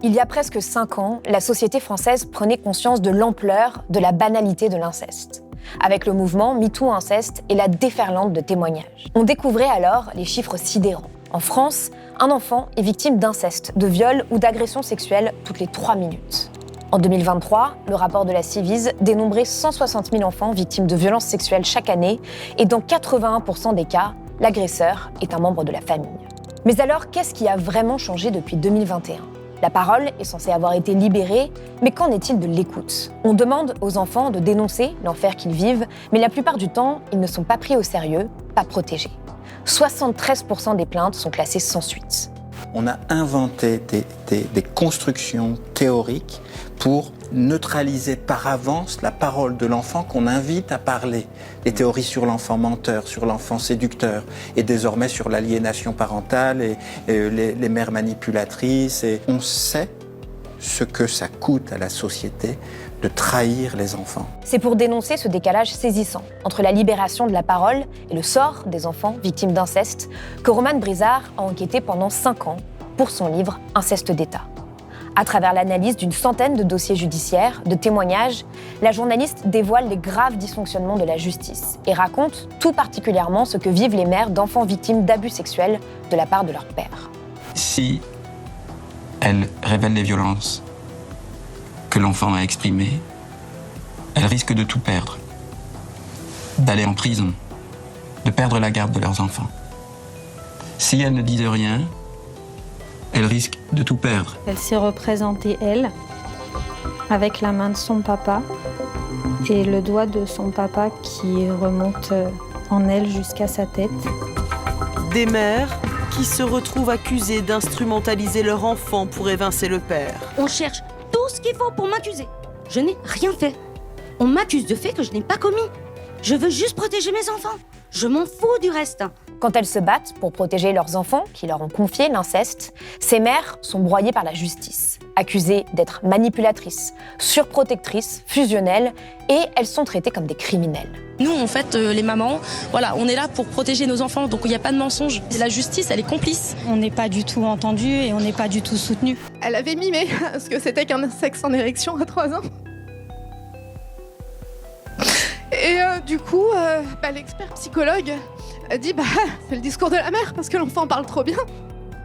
Il y a presque 5 ans, la société française prenait conscience de l'ampleur, de la banalité de l'inceste. Avec le mouvement MeToo Inceste et la déferlante de témoignages. On découvrait alors les chiffres sidérants. En France, un enfant est victime d'inceste, de viol ou d'agression sexuelle toutes les 3 minutes. En 2023, le rapport de la Civise dénombrait 160 000 enfants victimes de violences sexuelles chaque année et dans 81% des cas, l'agresseur est un membre de la famille. Mais alors, qu'est-ce qui a vraiment changé depuis 2021 ? La parole est censée avoir été libérée, mais qu'en est-il de l'écoute ? On demande aux enfants de dénoncer l'enfer qu'ils vivent, mais la plupart du temps, ils ne sont pas pris au sérieux, pas protégés. 73% des plaintes sont classées sans suite. On a inventé des constructions théoriques pour neutraliser par avance la parole de l'enfant qu'on invite à parler. Les théories sur l'enfant menteur, sur l'enfant séducteur, et désormais sur l'aliénation parentale et les mères manipulatrices. Et on sait ce que ça coûte à la société de trahir les enfants. C'est pour dénoncer ce décalage saisissant entre la libération de la parole et le sort des enfants victimes d'inceste que Romane Brizard a enquêté pendant 5 ans pour son livre « Inceste d'État ». À travers l'analyse d'une centaine de dossiers judiciaires, de témoignages, la journaliste dévoile les graves dysfonctionnements de la justice et raconte tout particulièrement ce que vivent les mères d'enfants victimes d'abus sexuels de la part de leur père. Si elle révèle les violences que l'enfant a exprimées, elle risque de tout perdre, d'aller en prison, de perdre la garde de leurs enfants. Si elle ne dit rien, elle risque de tout perdre. Elle s'est représentée, elle, avec la main de son papa et le doigt de son papa qui remonte en elle jusqu'à sa tête. Des mères qui se retrouvent accusées d'instrumentaliser leur enfant pour évincer le père. On cherche tout ce qu'il faut pour m'accuser. Je n'ai rien fait. On m'accuse de faits que je n'ai pas commis. Je veux juste protéger mes enfants. Je m'en fous du reste. Quand elles se battent pour protéger leurs enfants qui leur ont confié l'inceste, ces mères sont broyées par la justice, accusées d'être manipulatrices, surprotectrices, fusionnelles, et elles sont traitées comme des criminels. Nous, en fait, les mamans, voilà, on est là pour protéger nos enfants, donc il n'y a pas de mensonge. La justice, elle est complice. On n'est pas du tout entendu et on n'est pas du tout soutenu. Elle avait mimé ce que c'était qu'un sexe en érection à 3 ans. Et du coup, l'expert psychologue a dit c'est le discours de la mère parce que l'enfant parle trop bien.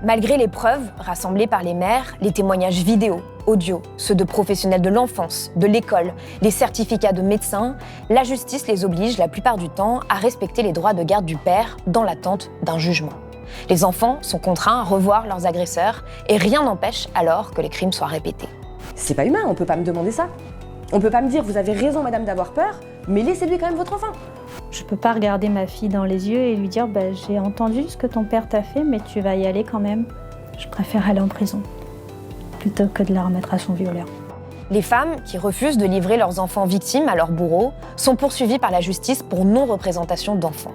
Malgré les preuves rassemblées par les mères, les témoignages vidéo, audio, ceux de professionnels de l'enfance, de l'école, les certificats de médecins, la justice les oblige la plupart du temps à respecter les droits de garde du père dans l'attente d'un jugement. Les enfants sont contraints à revoir leurs agresseurs et rien n'empêche alors que les crimes soient répétés. C'est pas humain, on peut pas me demander ça. On peut pas me dire vous avez raison madame d'avoir peur, mais laissez-lui quand même votre enfant. Je peux pas regarder ma fille dans les yeux et lui dire j'ai entendu ce que ton père t'a fait, mais tu vas y aller quand même. Je préfère aller en prison plutôt que de la remettre à son violeur. Les femmes qui refusent de livrer leurs enfants victimes à leurs bourreaux sont poursuivies par la justice pour non-représentation d'enfants.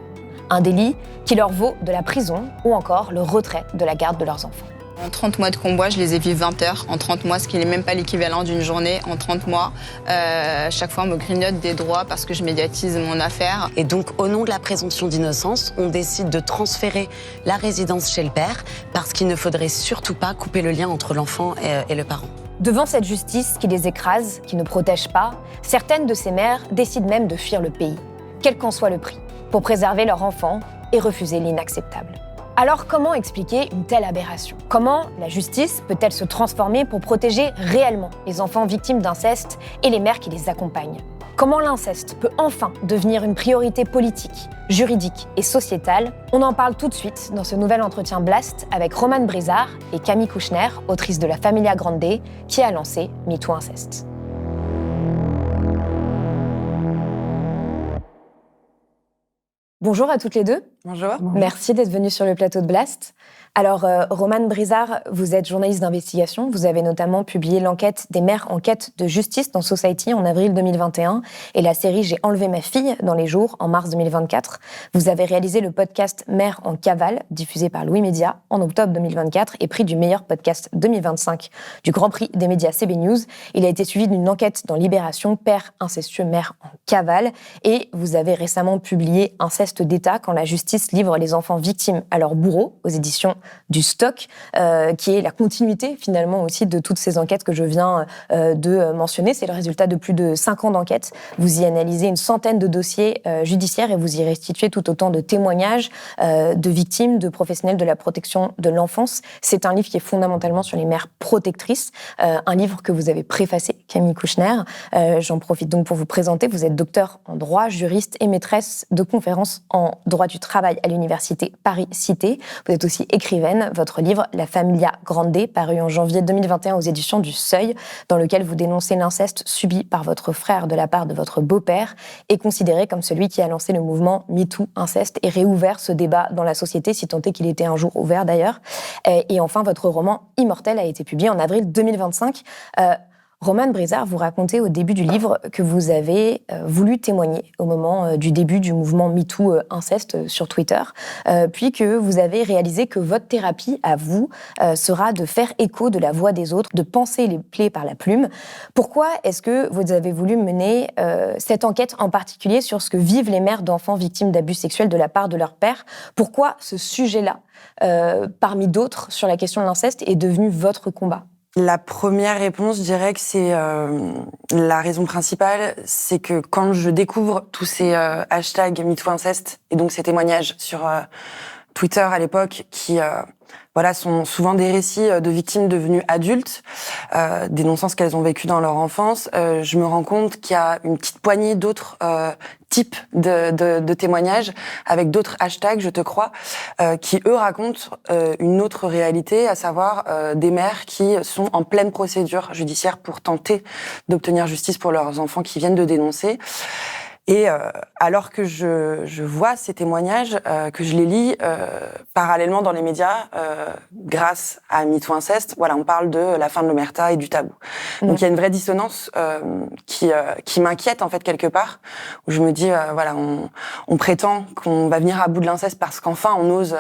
Un délit qui leur vaut de la prison ou encore le retrait de la garde de leurs enfants. En 30 mois de combat, je les ai vus 20 heures. En 30 mois, ce qui n'est même pas l'équivalent d'une journée. En 30 mois, chaque fois, on me grignote des droits parce que je médiatise mon affaire. Et donc, au nom de la présomption d'innocence, on décide de transférer la résidence chez le père parce qu'il ne faudrait surtout pas couper le lien entre l'enfant et le parent. Devant cette justice qui les écrase, qui ne protège pas, certaines de ces mères décident même de fuir le pays, quel qu'en soit le prix, pour préserver leur enfant et refuser l'inacceptable. Alors comment expliquer une telle aberration ? Comment la justice peut-elle se transformer pour protéger réellement les enfants victimes d'inceste et les mères qui les accompagnent ? Comment l'inceste peut enfin devenir une priorité politique, juridique et sociétale ? On en parle tout de suite dans ce nouvel entretien Blast avec Romane Brizard et Camille Kouchner, autrice de La Familia Grande, qui a lancé MeToo Inceste. Bonjour à toutes les deux. Bonjour. Merci d'être venues sur le plateau de Blast. Alors, Romane Brizard, vous êtes journaliste d'investigation. Vous avez notamment publié l'enquête des mères en quête de justice dans Society en avril 2021 et la série J'ai enlevé ma fille dans Les Jours en mars 2024. Vous avez réalisé le podcast Mères en cavale, diffusé par Louis Média en octobre 2024 et prix du meilleur podcast 2025 du Grand Prix des médias CB News. Il a été suivi d'une enquête dans Libération, Père incestueux, mère en cavale. Et vous avez récemment publié Inceste d'État quand la justice Justice livre les enfants victimes à leurs bourreaux aux éditions du Stock, qui est la continuité finalement aussi de toutes ces enquêtes que je viens de mentionner. C'est le résultat de plus de 5 ans d'enquête. Vous y analysez une centaine de dossiers judiciaires et vous y restituez tout autant de témoignages de victimes, de professionnels de la protection de l'enfance. C'est un livre qui est fondamentalement sur les mères protectrices, un livre que vous avez préfacé, Camille Kouchner. J'en profite donc pour vous présenter. Vous êtes docteur en droit, juriste et maîtresse de conférences en droit du travail à l'université Paris-Cité. Vous êtes aussi écrivaine. Votre livre, La Familia Grande, paru en janvier 2021 aux éditions du Seuil, dans lequel vous dénoncez l'inceste subi par votre frère de la part de votre beau-père, est considéré comme celui qui a lancé le mouvement MeToo Inceste et réouvert ce débat dans la société, si tant est qu'il était un jour ouvert d'ailleurs. Et enfin, votre roman Immortel a été publié en avril 2025. Romane Brizard, vous racontez au début du livre que vous avez voulu témoigner au moment du début du mouvement MeToo Inceste sur Twitter, puis que vous avez réalisé que votre thérapie, à vous, sera de faire écho de la voix des autres, de panser les plaies par la plume. Pourquoi est-ce que vous avez voulu mener cette enquête en particulier sur ce que vivent les mères d'enfants victimes d'abus sexuels de la part de leur père? Pourquoi ce sujet-là, parmi d'autres sur la question de l'inceste, est devenu votre combat? La première réponse, je dirais que c'est la raison principale, c'est que quand je découvre tous ces hashtags MeTooInceste et donc ces témoignages sur Twitter à l'époque qui sont souvent des récits de victimes devenues adultes, dénonçant ce qu'elles ont vécu dans leur enfance, je me rends compte qu'il y a une petite poignée d'autres types de témoignages avec d'autres hashtags, je te crois, qui eux racontent une autre réalité, à savoir des mères qui sont en pleine procédure judiciaire pour tenter d'obtenir justice pour leurs enfants qui viennent de dénoncer. Et alors que je vois ces témoignages, que je les lis parallèlement dans les médias, grâce à MeTooInceste, on parle de la fin de l'omerta et du tabou. Donc il y a une vraie dissonance qui m'inquiète en fait quelque part, où je me dis on prétend qu'on va venir à bout de l'inceste parce qu'enfin on ose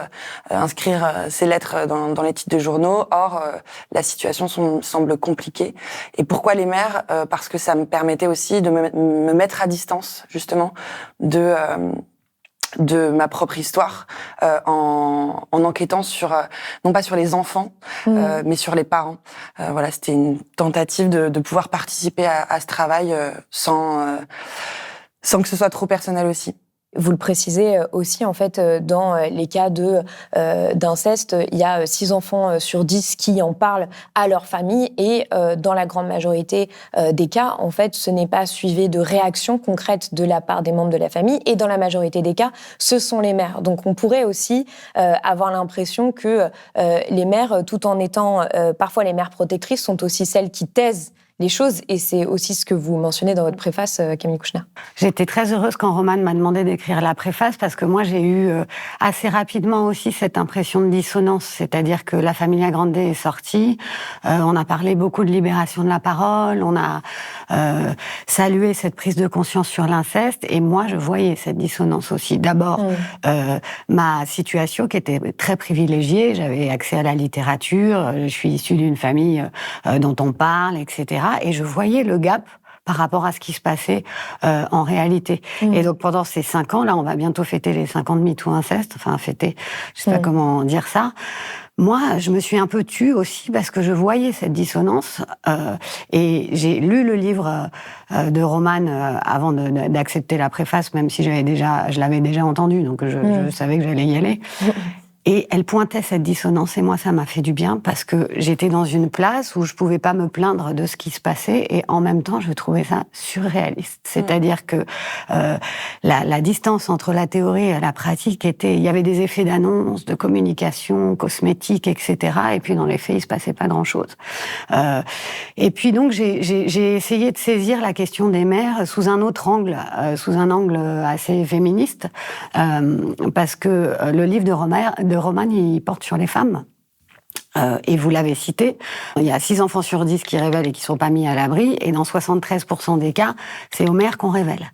inscrire ces lettres dans les titres de journaux. Or la situation semble compliquée. Et pourquoi les mères? Parce que ça me permettait aussi de me mettre à distance justement de ma propre histoire en enquêtant sur non pas sur les enfants mais sur les parents. C'était une tentative de pouvoir participer à ce travail sans que ce soit trop personnel aussi. Vous le précisez aussi, en fait, dans les cas d'inceste, il y a 6 enfants sur 10 qui en parlent à leur famille et dans la grande majorité des cas, en fait, ce n'est pas suivi de réaction concrète de la part des membres de la famille et dans la majorité des cas, ce sont les mères. Donc on pourrait aussi avoir l'impression que les mères, tout en étant parfois les mères protectrices, sont aussi celles qui taisent les choses, et c'est aussi ce que vous mentionnez dans votre préface, Camille Kouchner. J'étais très heureuse quand Romane m'a demandé d'écrire la préface, parce que moi j'ai eu assez rapidement aussi cette impression de dissonance, c'est-à-dire que La Familia Grande est sortie, on a parlé beaucoup de libération de la parole, on a salué cette prise de conscience sur l'inceste, et moi je voyais cette dissonance aussi. D'abord, ma situation qui était très privilégiée, j'avais accès à la littérature, je suis issue d'une famille dont on parle, etc. Et je voyais le gap par rapport à ce qui se passait en réalité. Et donc pendant ces 5 ans, là on va bientôt fêter les 5 ans de MeTooInceste, enfin fêter, je sais pas comment dire ça, moi je me suis un peu tue aussi parce que je voyais cette dissonance et j'ai lu le livre de Romane avant d'accepter la préface, même si je l'avais déjà entendu, donc je savais que j'allais y aller. Et elle pointait cette dissonance, et moi, ça m'a fait du bien, parce que j'étais dans une place où je pouvais pas me plaindre de ce qui se passait, et en même temps, je trouvais ça surréaliste. C'est-à-dire que la distance entre la théorie et la pratique il y avait des effets d'annonce, de communication, cosmétique, etc. Et puis, dans les faits, il se passait pas grand-chose. Et puis, donc, j'ai essayé de saisir la question des mères sous un autre angle, sous un angle assez féministe, parce que le livre de Romane, il porte sur les femmes. Et vous l'avez cité, il y a 6 enfants sur 10 qui révèlent et qui ne sont pas mis à l'abri, et dans 73% des cas, c'est aux mères qu'on révèle.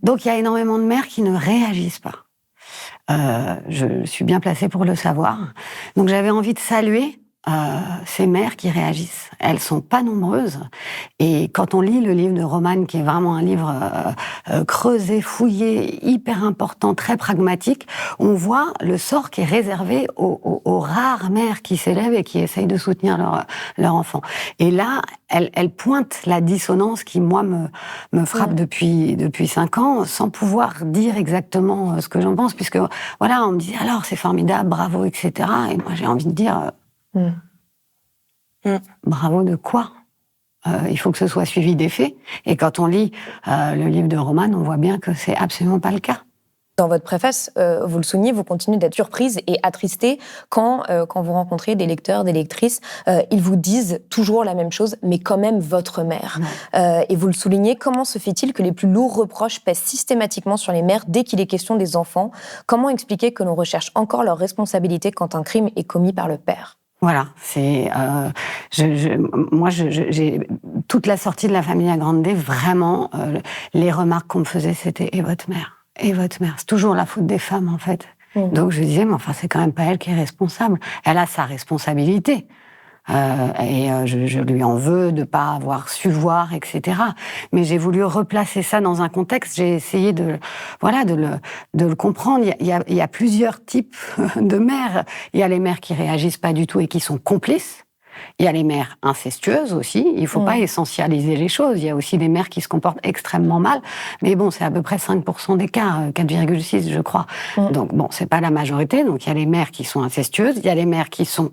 Donc il y a énormément de mères qui ne réagissent pas. Je suis bien placée pour le savoir. Donc j'avais envie de saluer ces mères qui réagissent. Elles sont pas nombreuses. Et quand on lit le livre de Romane, qui est vraiment un livre creusé, fouillé, hyper important, très pragmatique, on voit le sort qui est réservé aux rares mères qui s'élèvent et qui essayent de soutenir leur enfant. Et là, elle pointe la dissonance qui, moi, me frappe depuis 5 ans, sans pouvoir dire exactement ce que j'en pense, puisque, voilà, on me dit, alors, c'est formidable, bravo, etc. Et moi, j'ai envie de dire... Bravo de quoi? Il faut que ce soit suivi des faits. Et quand on lit le livre de Romane, on voit bien que c'est absolument pas le cas. Dans votre préface, vous le soulignez, vous continuez d'être surprise et attristée quand vous rencontrez des lecteurs, des lectrices, ils vous disent toujours la même chose, mais quand même votre mère. Et vous le soulignez, comment se fait-il que les plus lourds reproches pèsent systématiquement sur les mères dès qu'il est question des enfants? Comment expliquer que l'on recherche encore leur responsabilité quand un crime est commis par le père? Voilà, c'est moi j'ai toute la sortie de La Familia Grande, vraiment les remarques qu'on me faisait, c'était et votre mère, c'est toujours la faute des femmes en fait. Donc je disais mais enfin c'est quand même pas elle qui est responsable, elle a sa responsabilité. Je lui en veux de pas avoir su voir, etc. Mais j'ai voulu replacer ça dans un contexte. J'ai essayé de le comprendre. Il y a plusieurs types de mères. Il y a les mères qui réagissent pas du tout et qui sont complices. Il y a les mères incestueuses aussi. Il faut pas essentialiser les choses. Il y a aussi des mères qui se comportent extrêmement mal. Mais bon, c'est à peu près 5% des cas, 4,6 je crois. Donc bon, c'est pas la majorité. Donc il y a les mères qui sont incestueuses. Il y a les mères qui sont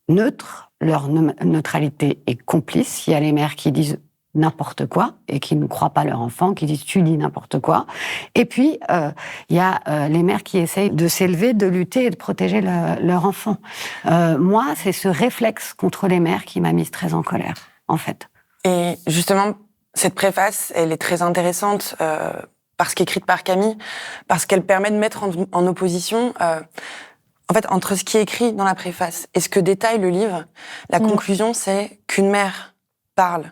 neutres. Leur neutralité est complice. Il y a les mères qui disent n'importe quoi et qui ne croient pas leur enfant, qui disent tu dis n'importe quoi. Et puis, il y a les mères qui essayent de s'élever, de lutter et de protéger leur enfant. Moi, c'est ce réflexe contre les mères qui m'a mise très en colère, en fait. Et justement, cette préface, elle est très intéressante parce qu'écrite par Camille, parce qu'elle permet de mettre en opposition... En fait, entre ce qui est écrit dans la préface et ce que détaille le livre, la conclusion, c'est qu'une mère parle,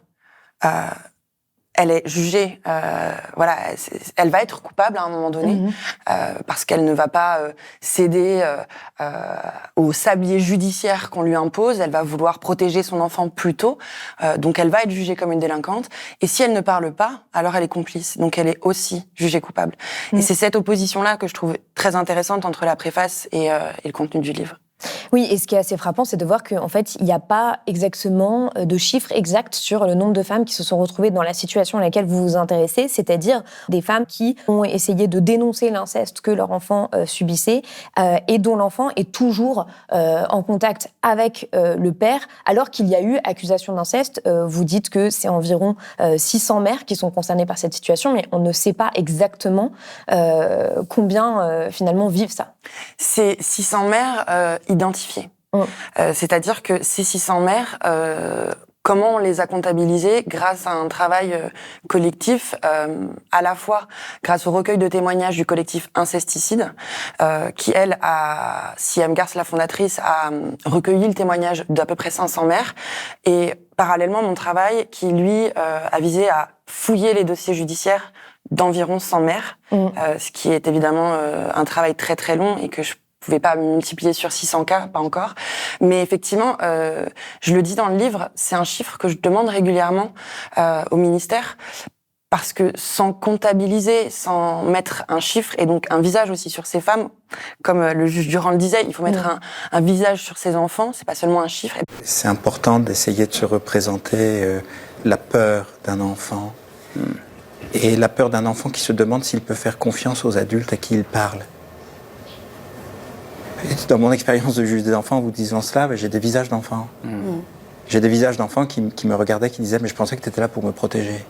elle est jugée, elle va être coupable à un moment donné, parce qu'elle ne va pas céder au sablier judiciaire qu'on lui impose, elle va vouloir protéger son enfant plus tôt, donc elle va être jugée comme une délinquante, et si elle ne parle pas, alors elle est complice, donc elle est aussi jugée coupable. Et c'est cette opposition-là que je trouve très intéressante entre la préface et le contenu du livre. Oui, et ce qui est assez frappant, c'est de voir qu'en fait, il n'y a pas exactement de chiffres exacts sur le nombre de femmes qui se sont retrouvées dans la situation à laquelle vous vous intéressez, c'est-à-dire des femmes qui ont essayé de dénoncer l'inceste que leur enfant subissait et dont l'enfant est toujours en contact avec le père, alors qu'il y a eu accusation d'inceste. Vous dites que c'est environ 600 mères qui sont concernées par cette situation, mais on ne sait pas exactement combien finalement vivent ça. C'est 600 mères identifiées. C'est-à-dire que ces 600 mères, comment on les a comptabilisées grâce à un travail collectif, à la fois grâce au recueil de témoignages du collectif Incesticide, qui, elle, Siam Garce, la fondatrice, a recueilli le témoignage d'à peu près 500 mères, et parallèlement, mon travail qui, lui, a visé à fouiller les dossiers judiciaires d'environ 100 mères, ce qui est évidemment un travail très très long et que je pouvais pas multiplier sur 600 cas, pas encore. Mais effectivement, je le dis dans le livre, c'est un chiffre que je demande régulièrement au ministère, parce que sans comptabiliser, sans mettre un chiffre et donc un visage aussi sur ces femmes, comme le juge Durand le disait, il faut mettre un visage sur ces enfants, c'est pas seulement un chiffre. C'est important d'essayer de se représenter la peur d'un enfant. Et la peur d'un enfant qui se demande s'il peut faire confiance aux adultes à qui il parle. Et dans mon expérience de juge des enfants, en vous disant cela, j'ai des visages d'enfants. J'ai des visages d'enfants qui me regardaient, qui disaient « mais je pensais que tu étais là pour me protéger ».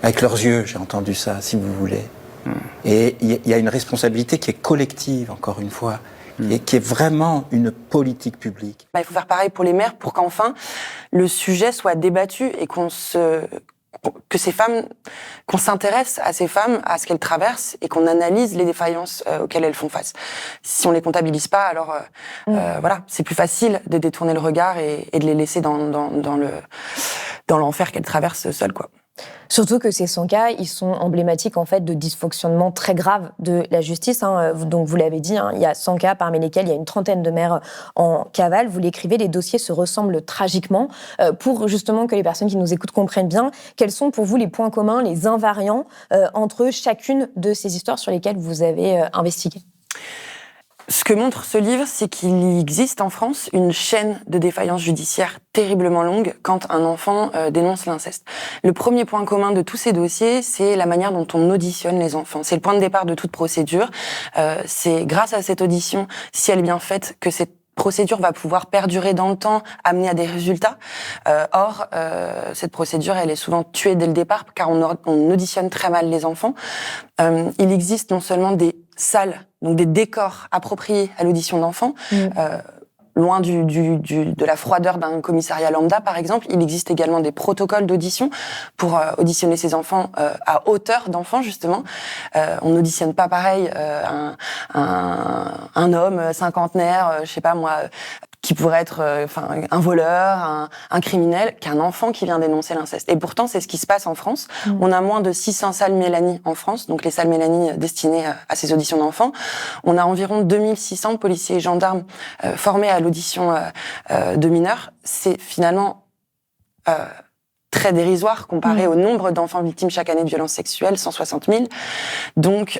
Avec leurs yeux, j'ai entendu ça, si vous voulez. Et il y a une responsabilité qui est collective, encore une fois, et qui est vraiment une politique publique. Il faut faire pareil pour les mères, pour qu'enfin le sujet soit débattu et qu'on s'intéresse à ces femmes, à ce qu'elles traversent et qu'on analyse les défaillances auxquelles elles font face. Si on les comptabilise pas, alors c'est plus facile de détourner le regard et de les laisser dans l'enfer qu'elles traversent seules, quoi. Surtout que ces 100 cas, ils sont emblématiques en fait de dysfonctionnements très graves de la justice. Donc vous l'avez dit, il y a 100 cas parmi lesquels il y a une trentaine de mères en cavale. Vous l'écrivez, les dossiers se ressemblent tragiquement. Pour justement que les personnes qui nous écoutent comprennent bien, quels sont pour vous les points communs, les invariants entre chacune de ces histoires sur lesquelles vous avez investigué? Ce que montre ce livre, c'est qu'il existe en France une chaîne de défaillances judiciaires terriblement longue quand un enfant dénonce l'inceste. Le premier point commun de tous ces dossiers, c'est la manière dont on auditionne les enfants. C'est le point de départ de toute procédure. C'est grâce à cette audition, si elle est bien faite, que cette procédure va pouvoir perdurer dans le temps, amener à des résultats. Or, cette procédure, elle est souvent tuée dès le départ, car on auditionne très mal les enfants. Il existe non seulement des salles, donc des décors appropriés à l'audition d'enfants, loin de la froideur d'un commissariat lambda, par exemple. Il existe également des protocoles d'audition pour auditionner ces enfants à hauteur d'enfants, justement. On n'auditionne pas pareil un homme cinquantenaire, je sais pas moi, qui pourrait être un voleur, un criminel, qu'un enfant qui vient dénoncer l'inceste. Et pourtant, c'est ce qui se passe en France. On a moins de 600 salles Mélanie en France, donc les salles Mélanie destinées à ces auditions d'enfants. On a environ 2600 policiers et gendarmes formés à l'audition de mineurs. C'est finalement très dérisoire comparé au nombre d'enfants victimes chaque année de violences sexuelles, 160 000. Donc,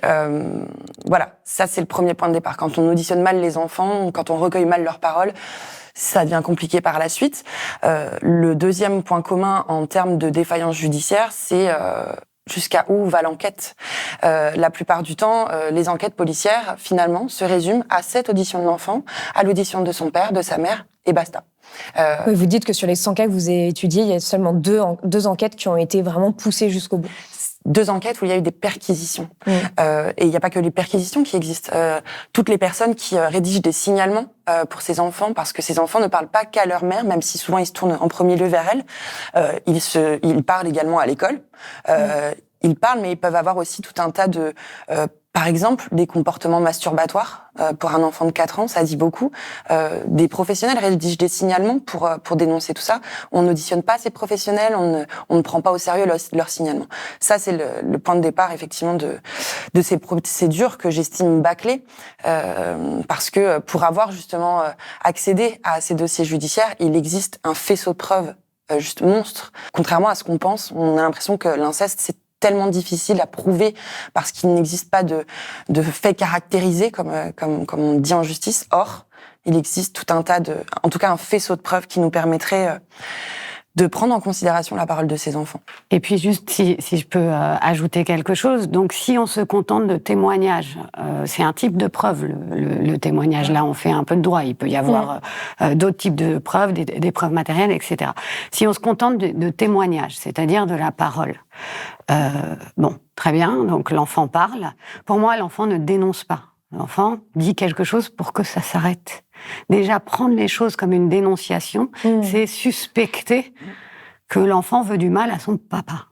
voilà, ça c'est le premier point de départ. Quand on auditionne mal les enfants, quand on recueille mal leurs paroles, ça devient compliqué par la suite. Le deuxième point commun en termes de défaillance judiciaire, c'est jusqu'à où va l'enquête. La plupart du temps, les enquêtes policières, finalement, se résument à cette audition de l'enfant, à l'audition de son père, de sa mère, et basta. Vous dites que sur les 100 cas que vous avez étudiés, il y a seulement deux enquêtes qui ont été vraiment poussées jusqu'au bout. 2 enquêtes où il y a eu des perquisitions. Et il n'y a pas que les perquisitions qui existent. Toutes les personnes qui rédigent des signalements pour ces enfants, parce que ces enfants ne parlent pas qu'à leur mère, même si souvent ils se tournent en premier lieu vers elle. Ils parlent également à l'école. Ils parlent, mais ils peuvent avoir aussi tout un tas de... par exemple, des comportements masturbatoires pour un enfant de 4 ans, ça dit beaucoup. Des professionnels rédigent des signalements pour dénoncer tout ça. On n'auditionne pas ces professionnels, on ne prend pas au sérieux leur signalement. Ça, c'est le point de départ, effectivement, de ces procédures que j'estime bâclées, parce que pour avoir justement accédé à ces dossiers judiciaires, il existe un faisceau de preuves juste monstre. Contrairement à ce qu'on pense, on a l'impression que l'inceste, c'est tellement difficile à prouver parce qu'il n'existe pas de faits caractérisés comme on dit en justice. Or, il existe tout un tas en tout cas un faisceau de preuves qui nous permettrait de prendre en considération la parole de ces enfants. Et puis juste, si je peux ajouter quelque chose, donc si on se contente de témoignages, c'est un type de preuve, le témoignage. Là, on fait un peu de droit. Il peut y avoir d'autres types de preuves, des preuves matérielles, etc. Si on se contente de témoignages, c'est-à-dire de la parole, bon, très bien, donc l'enfant parle. Pour moi, l'enfant ne dénonce pas. L'enfant dit quelque chose pour que ça s'arrête. Déjà, prendre les choses comme une dénonciation, c'est suspecter que l'enfant veut du mal à son papa.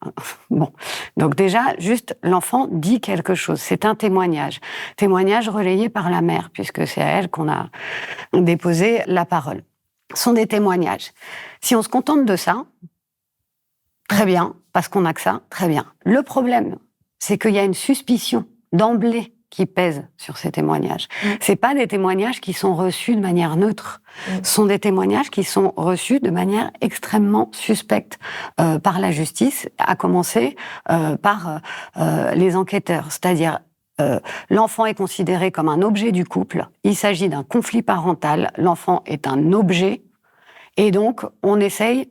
Bon, donc déjà, juste, l'enfant dit quelque chose. C'est un témoignage. Témoignage relayé par la mère, puisque c'est à elle qu'on a déposé la parole. Ce sont des témoignages. Si on se contente de ça, très bien, parce qu'on n'a que ça, très bien. Le problème, c'est qu'il y a une suspicion d'emblée qui pèse sur ces témoignages. C'est pas des témoignages qui sont reçus de manière neutre. Ce sont des témoignages qui sont reçus de manière extrêmement suspecte par la justice, à commencer par les enquêteurs. C'est-à-dire, l'enfant est considéré comme un objet du couple. Il s'agit d'un conflit parental. L'enfant est un objet. Et donc, on essaye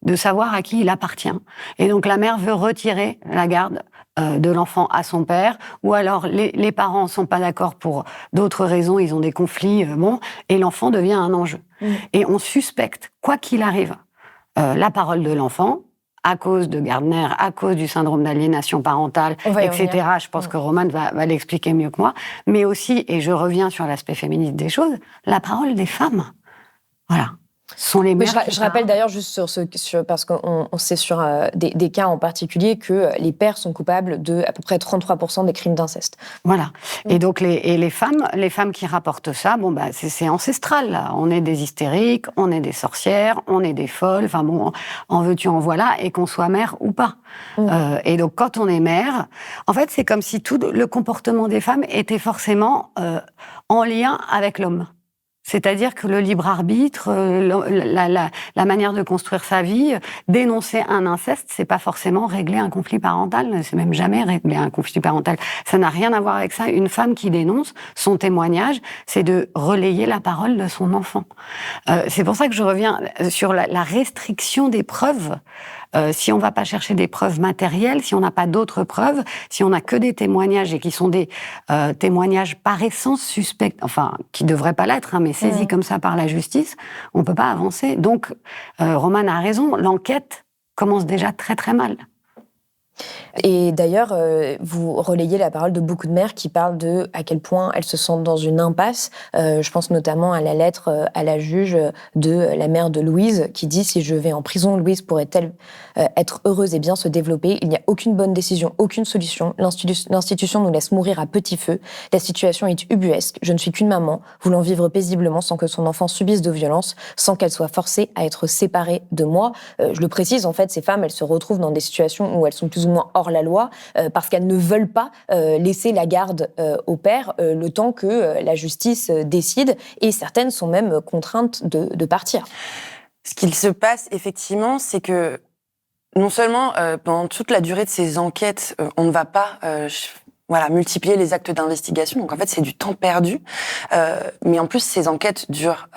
de savoir à qui il appartient. Et donc, la mère veut retirer la garde de l'enfant à son père, ou alors les parents sont pas d'accord pour d'autres raisons, ils ont des conflits, et l'enfant devient un enjeu. Et on suspecte, quoi qu'il arrive, la parole de l'enfant, à cause de Gardner, à cause du syndrome d'aliénation parentale, etc. Je pense que Romane va l'expliquer mieux que moi, mais aussi, et je reviens sur l'aspect féministe des choses, la parole des femmes. Voilà. sont les mères. Je rappelle d'ailleurs juste parce qu'on sait sur des cas en particulier que les pères sont coupables de à peu près 33% des crimes d'inceste. Voilà. Et donc les femmes qui rapportent ça, c'est ancestral. Là. On est des hystériques, on est des sorcières, on est des folles. Enfin bon, en veux-tu, en voilà, et qu'on soit mère ou pas. Et donc quand on est mère, en fait, c'est comme si tout le comportement des femmes était forcément en lien avec l'homme. C'est-à-dire que le libre arbitre, la manière de construire sa vie, dénoncer un inceste, c'est pas forcément régler un conflit parental, c'est même jamais régler un conflit parental. Ça n'a rien à voir avec ça. Une femme qui dénonce, son témoignage, c'est de relayer la parole de son enfant. C'est pour ça que je reviens sur la restriction des preuves. Si on va pas chercher des preuves matérielles, si on n'a pas d'autres preuves, si on n'a que des témoignages et qui sont des témoignages par essence suspects, enfin, qui devraient pas l'être, mais saisis comme ça par la justice, on peut pas avancer. Donc, Romane a raison, l'enquête commence déjà très très mal. Et d'ailleurs, vous relayez la parole de beaucoup de mères qui parlent de à quel point elles se sentent dans une impasse. Je pense notamment à la lettre à la juge de la mère de Louise qui dit « Si je vais en prison, Louise pourrait-elle être heureuse et bien se développer ? Il n'y a aucune bonne décision, aucune solution. L'institution nous laisse mourir à petit feu. La situation est ubuesque. Je ne suis qu'une maman, voulant vivre paisiblement sans que son enfant subisse de violence, sans qu'elle soit forcée à être séparée de moi. » Je le précise, en fait, ces femmes, elles se retrouvent dans des situations où elles sont plus ou moins hors la loi, parce qu'elles ne veulent pas laisser la garde au père le temps que la justice décide, et certaines sont même contraintes de partir. Ce qu'il se passe, effectivement, c'est que non seulement pendant toute la durée de ces enquêtes, on ne va pas multiplier les actes d'investigation, donc en fait c'est du temps perdu, mais en plus ces enquêtes durent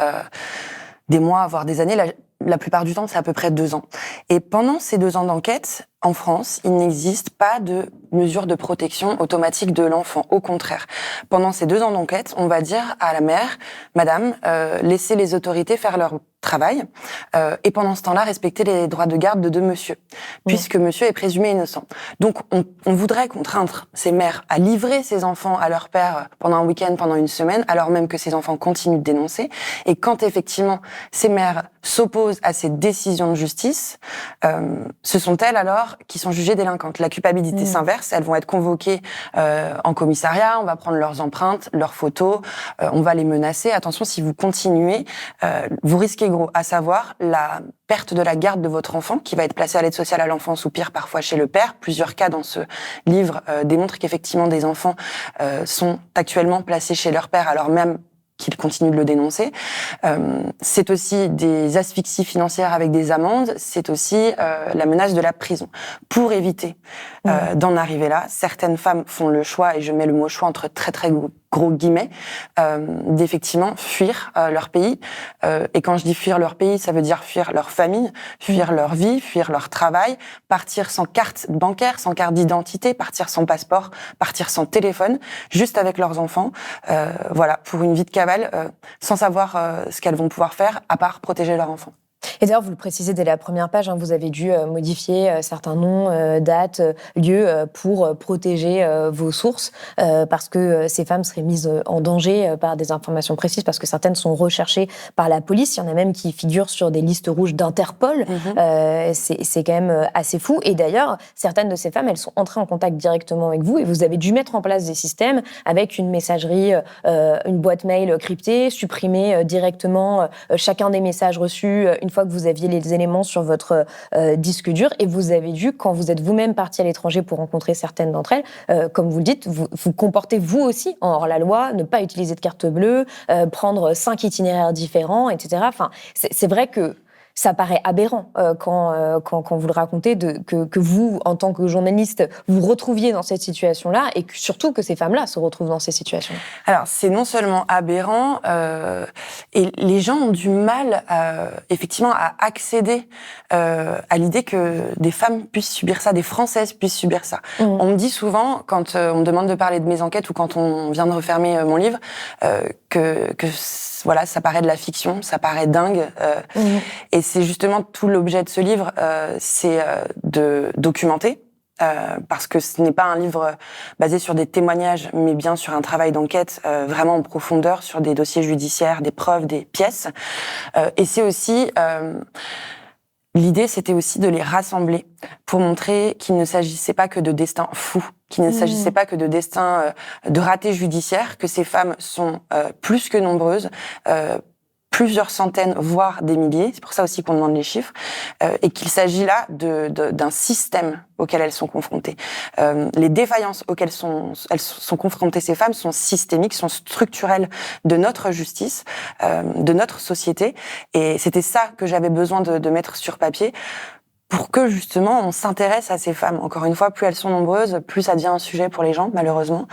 des mois, voire des années. La plupart du temps, c'est à peu près 2 ans. Et pendant ces 2 ans d'enquête, en France, il n'existe pas de mesure de protection automatique de l'enfant. Au contraire, pendant ces 2 ans d'enquête, on va dire à la mère, Madame, laissez les autorités faire leur travail, et pendant ce temps-là, respecter les droits de garde de monsieur, puisque monsieur est présumé innocent. Donc, on voudrait contraindre ces mères à livrer ces enfants à leur père pendant un week-end, pendant une semaine, alors même que ces enfants continuent de dénoncer. Et quand effectivement ces mères s'opposent à ces décisions de justice, ce sont elles alors qui sont jugées délinquantes. La culpabilité s'inverse, elles vont être convoquées en commissariat, on va prendre leurs empreintes, leurs photos, on va les menacer. Attention, si vous continuez, vous risquez gros, à savoir la perte de la garde de votre enfant, qui va être placé à l'aide sociale à l'enfance ou pire parfois chez le père. Plusieurs cas dans ce livre démontrent qu'effectivement des enfants sont actuellement placés chez leur père alors même qu'ils continuent de le dénoncer. C'est aussi des asphyxies financières avec des amendes, c'est aussi la menace de la prison. Pour éviter d'en arriver là, certaines femmes font le choix, et je mets le mot choix entre très très gros guillemets, d'effectivement fuir leur pays. Et quand je dis fuir leur pays, ça veut dire fuir leur famille, fuir leur vie, fuir leur travail, partir sans carte bancaire, sans carte d'identité, partir sans passeport, partir sans téléphone, juste avec leurs enfants, pour une vie de cavale, sans savoir ce qu'elles vont pouvoir faire, à part protéger leurs enfants. Et d'ailleurs, vous le précisez dès la première page, vous avez dû modifier certains noms, dates, lieux pour protéger vos sources, parce que ces femmes seraient mises en danger par des informations précises, parce que certaines sont recherchées par la police. Il y en a même qui figurent sur des listes rouges d'Interpol. C'est quand même assez fou. Et d'ailleurs, certaines de ces femmes, elles sont entrées en contact directement avec vous, et vous avez dû mettre en place des systèmes avec une messagerie, une boîte mail cryptée, supprimer directement chacun des messages reçus une fois que vous aviez les éléments sur votre disque dur, et vous avez dû, quand vous êtes vous-même parti à l'étranger pour rencontrer certaines d'entre elles, comme vous le dites, vous comportez vous aussi en hors-la-loi, ne pas utiliser de carte bleue, prendre 5 itinéraires différents, etc. Enfin, c'est vrai que ça paraît aberrant quand vous le racontez, que vous, en tant que journaliste, vous retrouviez dans cette situation-là, et surtout que ces femmes-là se retrouvent dans ces situations. Alors, c'est non seulement aberrant, et les gens ont du mal, effectivement, à accéder à l'idée que des femmes puissent subir ça, des Françaises puissent subir ça. On me dit souvent, quand on me demande de parler de mes enquêtes ou quand on vient de refermer mon livre, que voilà, ça paraît de la fiction, ça paraît dingue. Et c'est justement tout l'objet de ce livre, c'est de documenter parce que ce n'est pas un livre basé sur des témoignages, mais bien sur un travail d'enquête vraiment en profondeur, sur des dossiers judiciaires, des preuves, des pièces. Et c'est aussi... L'idée, c'était aussi de les rassembler pour montrer qu'il ne s'agissait pas que de destins fous, qu'il ne s'agissait pas que de destins de ratés judiciaires, que ces femmes sont plus que nombreuses, plusieurs centaines, voire des milliers, c'est pour ça aussi qu'on demande les chiffres, et qu'il s'agit là d'un système auquel elles sont confrontées. Les défaillances auxquelles elles sont confrontées, ces femmes, sont systémiques, sont structurelles de notre justice, de notre société, et c'était ça que j'avais besoin de mettre sur papier, pour que justement on s'intéresse à ces femmes. Encore une fois, plus elles sont nombreuses, plus ça devient un sujet pour les gens, malheureusement.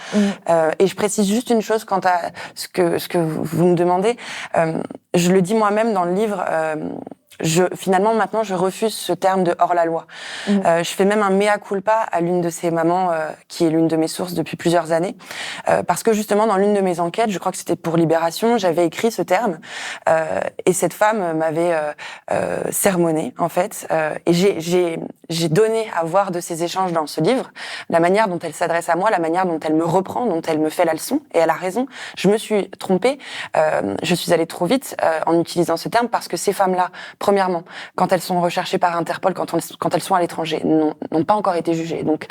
Et je précise juste une chose quant à ce que vous me demandez. Je le dis moi-même dans le livre. Finalement, maintenant, je refuse ce terme de hors-la-loi. Je fais même un mea culpa à l'une de ces mamans, qui est l'une de mes sources depuis plusieurs années, parce que justement, dans l'une de mes enquêtes, je crois que c'était pour Libération, j'avais écrit ce terme, et cette femme m'avait sermonné, en fait, et j'ai donné à voir de ces échanges dans ce livre, la manière dont elle s'adresse à moi, la manière dont elle me reprend, dont elle me fait la leçon, et elle a raison. Je me suis trompée, je suis allée trop vite en utilisant ce terme, parce que ces femmes-là, premièrement, quand elles sont recherchées par Interpol, quand elles sont à l'étranger, n'ont pas encore été jugées. Donc,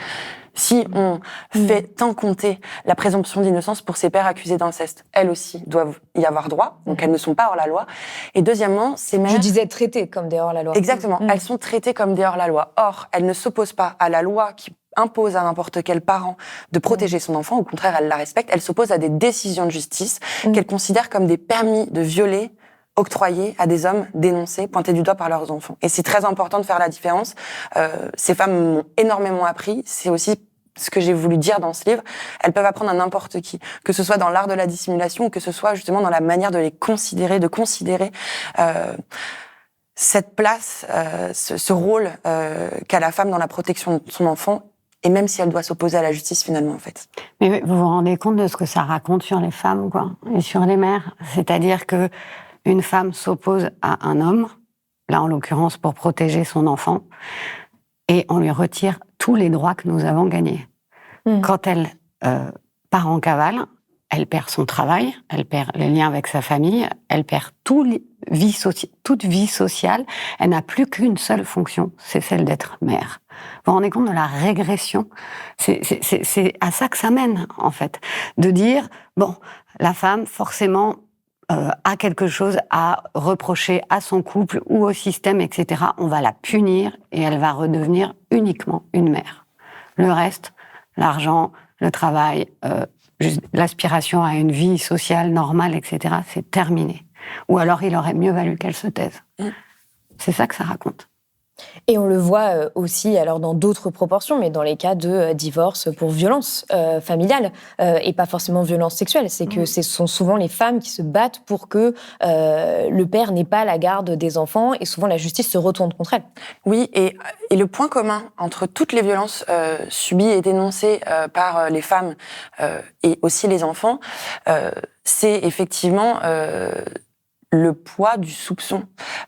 si on fait tant compter la présomption d'innocence pour ces pères accusés d'inceste, elles aussi doivent y avoir droit, donc elles ne sont pas hors la loi. Et deuxièmement, ces mères... Je disais traitées comme des hors la loi. Exactement, elles sont traitées comme des hors la loi. Or, elles ne s'opposent pas à la loi qui impose à n'importe quel parent de protéger son enfant, au contraire, elles la respectent. Elles s'opposent à des décisions de justice qu'elles considèrent comme des permis de violer octroyés à des hommes dénoncés, pointés du doigt par leurs enfants. Et c'est très important de faire la différence. Ces femmes m'ont énormément appris. C'est aussi ce que j'ai voulu dire dans ce livre. Elles peuvent apprendre à n'importe qui, que ce soit dans l'art de la dissimulation ou que ce soit justement dans la manière de les considérer, cette place, ce rôle qu'a la femme dans la protection de son enfant, et même si elle doit s'opposer à la justice finalement, en fait. Mais vous vous rendez compte de ce que ça raconte sur les femmes, quoi, et sur les mères? C'est-à-dire que une femme s'oppose à un homme, là en l'occurrence pour protéger son enfant, et on lui retire tous les droits que nous avons gagnés. Quand elle part en cavale, elle perd son travail, elle perd les liens avec sa famille, elle perd toute vie sociale, elle n'a plus qu'une seule fonction, c'est celle d'être mère. Vous vous rendez compte de la régression? C'est à ça que ça mène, en fait. De dire, bon, la femme, forcément, a quelque chose à reprocher à son couple ou au système, etc. On va la punir et elle va redevenir uniquement une mère. Le reste, l'argent, le travail, l'aspiration à une vie sociale normale, etc., c'est terminé. Ou alors il aurait mieux valu qu'elle se taise. C'est ça que ça raconte. Et on le voit aussi, alors dans d'autres proportions, mais dans les cas de divorce pour violence familiale, et pas forcément violence sexuelle. C'est que ce sont souvent les femmes qui se battent pour que le père n'ait pas la garde des enfants, et souvent la justice se retourne contre elles. Oui, et le point commun entre toutes les violences subies et dénoncées par les femmes et aussi les enfants, c'est effectivement... le poids du soupçon.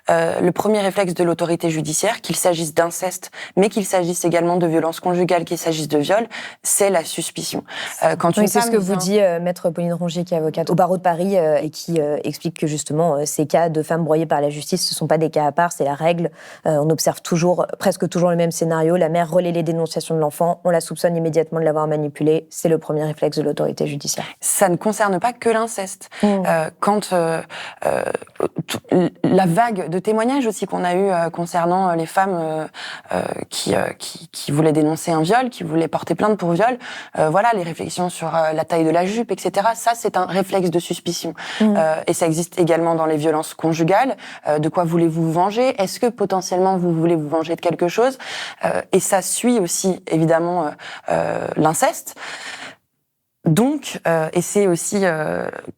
Le premier réflexe de l'autorité judiciaire, qu'il s'agisse d'inceste, mais qu'il s'agisse également de violence conjugale, qu'il s'agisse de viol, c'est la suspicion. C'est ce que vous dit Maître Pauline Rongier, qui est avocate au barreau de Paris, et qui explique que justement, ces cas de femmes broyées par la justice, ce ne sont pas des cas à part, c'est la règle. On observe presque toujours le même scénario. La mère relaie les dénonciations de l'enfant, on la soupçonne immédiatement de l'avoir manipulé. C'est le premier réflexe de l'autorité judiciaire. Ça ne concerne pas que l'inceste. Quand la vague de témoignages aussi qu'on a eu concernant les femmes qui voulaient dénoncer un viol, qui voulaient porter plainte pour viol, voilà, les réflexions sur la taille de la jupe, etc. Ça, c'est un réflexe de suspicion. Et ça existe également dans les violences conjugales. De quoi voulez-vous vous venger? Est-ce que potentiellement vous voulez vous venger de quelque chose? Et ça suit aussi évidemment l'inceste. Donc, et c'est aussi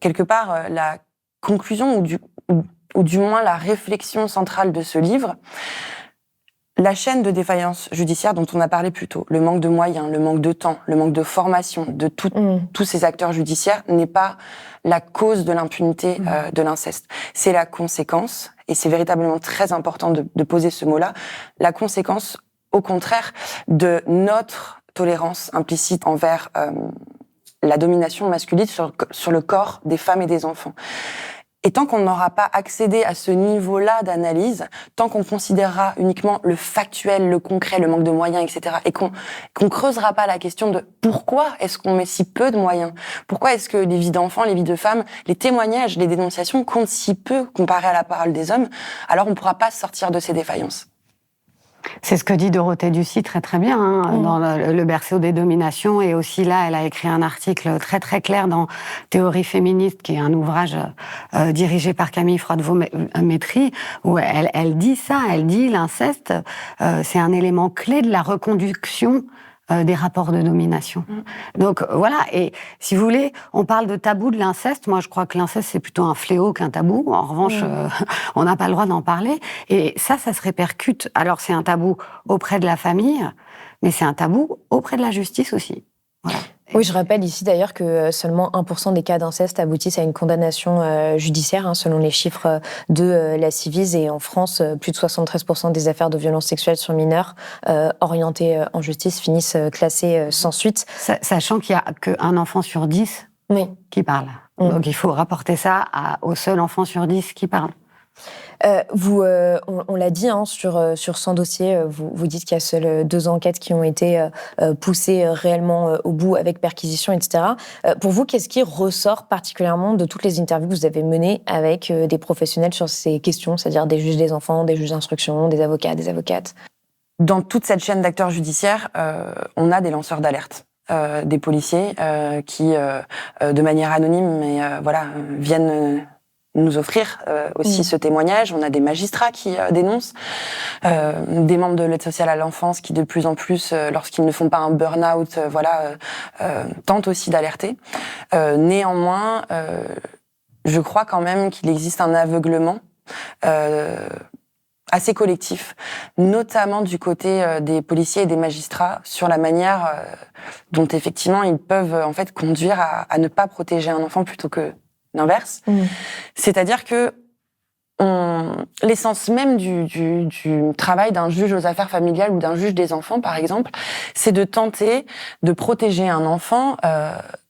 quelque part la conclusion ou du moins la réflexion centrale de ce livre, la chaîne de défaillance judiciaire dont on a parlé plus tôt, le manque de moyens, le manque de temps, le manque de formation de tous ces acteurs judiciaires n'est pas la cause de l'impunité de l'inceste. C'est la conséquence, et c'est véritablement très important de poser ce mot-là, la conséquence au contraire de notre tolérance implicite envers la domination masculine sur le corps des femmes et des enfants. Et tant qu'on n'aura pas accédé à ce niveau-là d'analyse, tant qu'on considérera uniquement le factuel, le concret, le manque de moyens, etc., et qu'on creusera pas la question de pourquoi est-ce qu'on met si peu de moyens, pourquoi est-ce que les vies d'enfants, les vies de femmes, les témoignages, les dénonciations comptent si peu comparé à la parole des hommes, alors on pourra pas sortir de ces défaillances. C'est ce que dit Dorothée Ducy très très bien dans le berceau des dominations, et aussi là elle a écrit un article très très clair dans Théorie féministe, qui est un ouvrage dirigé par Camille Freud-Vaumétry, où elle dit ça, elle dit l'inceste c'est un élément clé de la reconduction des rapports de domination. Donc voilà, et si vous voulez, on parle de tabou de l'inceste. Moi, je crois que l'inceste, c'est plutôt un fléau qu'un tabou. En revanche, on n'a pas le droit d'en parler. Et ça se répercute. Alors, c'est un tabou auprès de la famille, mais c'est un tabou auprès de la justice aussi. Voilà. Oui, je rappelle ici d'ailleurs que seulement 1% des cas d'inceste aboutissent à une condamnation judiciaire, selon les chiffres de la Civise. Et en France, plus de 73% des affaires de violences sexuelles sur mineurs orientées en justice finissent classées sans suite. Sachant qu'il n'y a qu'un enfant sur 10 qui parle. Donc il faut rapporter ça au seul enfant sur 10 qui parle. On l'a dit sur 100 dossiers, vous dites qu'il y a seules 2 enquêtes qui ont été poussées réellement au bout avec perquisition, etc. Pour vous, qu'est-ce qui ressort particulièrement de toutes les interviews que vous avez menées avec des professionnels sur ces questions, c'est-à-dire des juges des enfants, des juges d'instruction, des avocats, des avocates? Dans toute cette chaîne d'acteurs judiciaires, on a des lanceurs d'alerte. Des policiers qui, de manière anonyme, viennent nous offrir aussi ce témoignage. On a des magistrats qui dénoncent, des membres de l'aide sociale à l'enfance qui, de plus en plus, lorsqu'ils ne font pas un burn-out, tentent aussi d'alerter. Néanmoins, je crois quand même qu'il existe un aveuglement assez collectif, notamment du côté des policiers et des magistrats, sur la manière dont effectivement ils peuvent en fait conduire à ne pas protéger un enfant plutôt que l'inverse. C'est-à-dire que l'essence même du travail d'un juge aux affaires familiales ou d'un juge des enfants, par exemple, c'est de tenter de protéger un enfant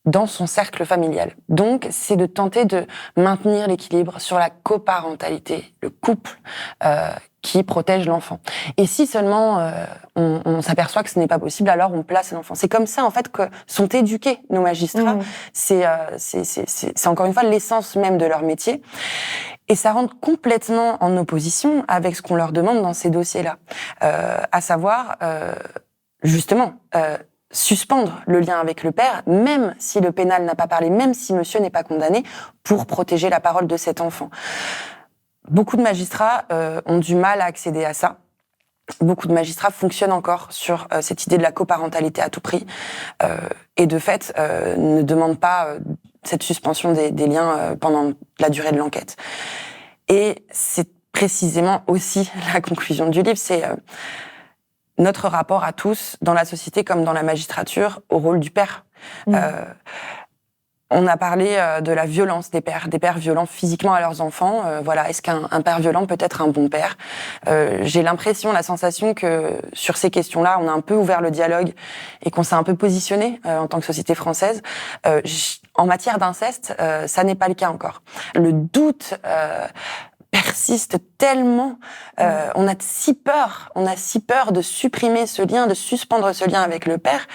dans son cercle familial. Donc, c'est de tenter de maintenir l'équilibre sur la coparentalité, le couple qui protège l'enfant. Et si seulement on s'aperçoit que ce n'est pas possible, alors on place l'enfant. C'est comme ça, en fait, que sont éduqués nos magistrats. C'est encore une fois l'essence même de leur métier. Et ça rentre complètement en opposition avec ce qu'on leur demande dans ces dossiers-là. À savoir, justement, suspendre le lien avec le père, même si le pénal n'a pas parlé, même si monsieur n'est pas condamné, pour protéger la parole de cet enfant. Beaucoup de magistrats ont du mal à accéder à ça. Beaucoup de magistrats fonctionnent encore sur cette idée de la coparentalité à tout prix et de fait ne demandent pas cette suspension des liens pendant la durée de l'enquête. Et c'est précisément aussi la conclusion du livre, c'est notre rapport à tous, dans la société comme dans la magistrature, au rôle du père. On a parlé de la violence des pères violents physiquement à leurs enfants. Est-ce qu'un père violent peut être un bon père ? J'ai l'impression, la sensation que sur ces questions-là, on a un peu ouvert le dialogue et qu'on s'est un peu positionné en tant que société française. En matière d'inceste, ça n'est pas le cas encore. Le doute persiste tellement. On a si peur de supprimer ce lien, de suspendre ce lien avec le père.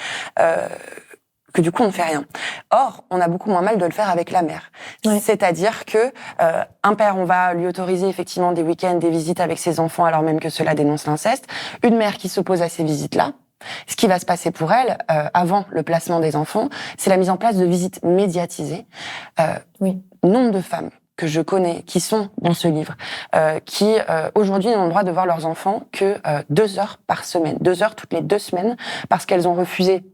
Que du coup on ne fait rien. Or, on a beaucoup moins mal de le faire avec la mère. C'est-à-dire que un père, on va lui autoriser effectivement des week-ends, des visites avec ses enfants, alors même que cela dénonce l'inceste. Une mère qui s'oppose à ces visites-là, ce qui va se passer pour elle, avant le placement des enfants, c'est la mise en place de visites médiatisées. Nombre de femmes que je connais, qui sont dans ce livre, qui aujourd'hui n'ont le droit de voir leurs enfants que 2 heures par semaine, 2 heures toutes les 2 semaines, parce qu'elles ont refusé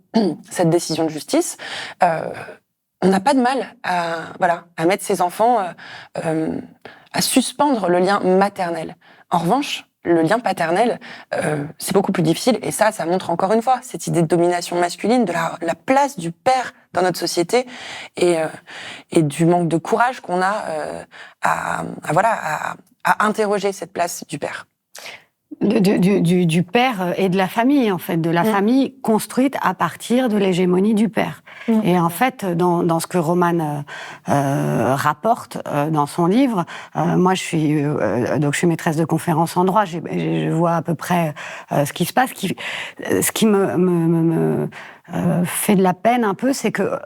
cette décision de justice. On n'a pas de mal à mettre ses enfants, à suspendre le lien maternel. En revanche, le lien paternel, c'est beaucoup plus difficile, et ça montre encore une fois cette idée de domination masculine, de la place du père dans notre société, et du manque de courage qu'on a à interroger cette place du père. du père et de la famille, en fait, de la famille construite à partir de l'hégémonie du père. Et en fait, dans ce que Romane rapporte dans son livre, moi je suis maîtresse de conférences en droit, je vois à peu près ce qui se passe. Ce qui me fait de la peine un peu, c'est que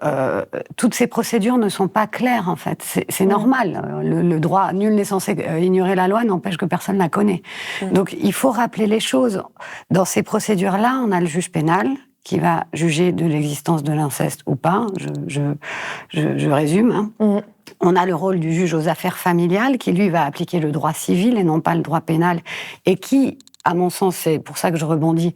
toutes ces procédures ne sont pas claires, en fait. C'est normal. Le droit, nul n'est censé ignorer la loi, n'empêche que personne la connaît. Donc il faut rappeler les choses. Dans ces procédures-là, on a le juge pénal qui va juger de l'existence de l'inceste ou pas. Je résume. On a le rôle du juge aux affaires familiales qui, lui, va appliquer le droit civil et non pas le droit pénal, et qui, à mon sens, c'est pour ça que je rebondis,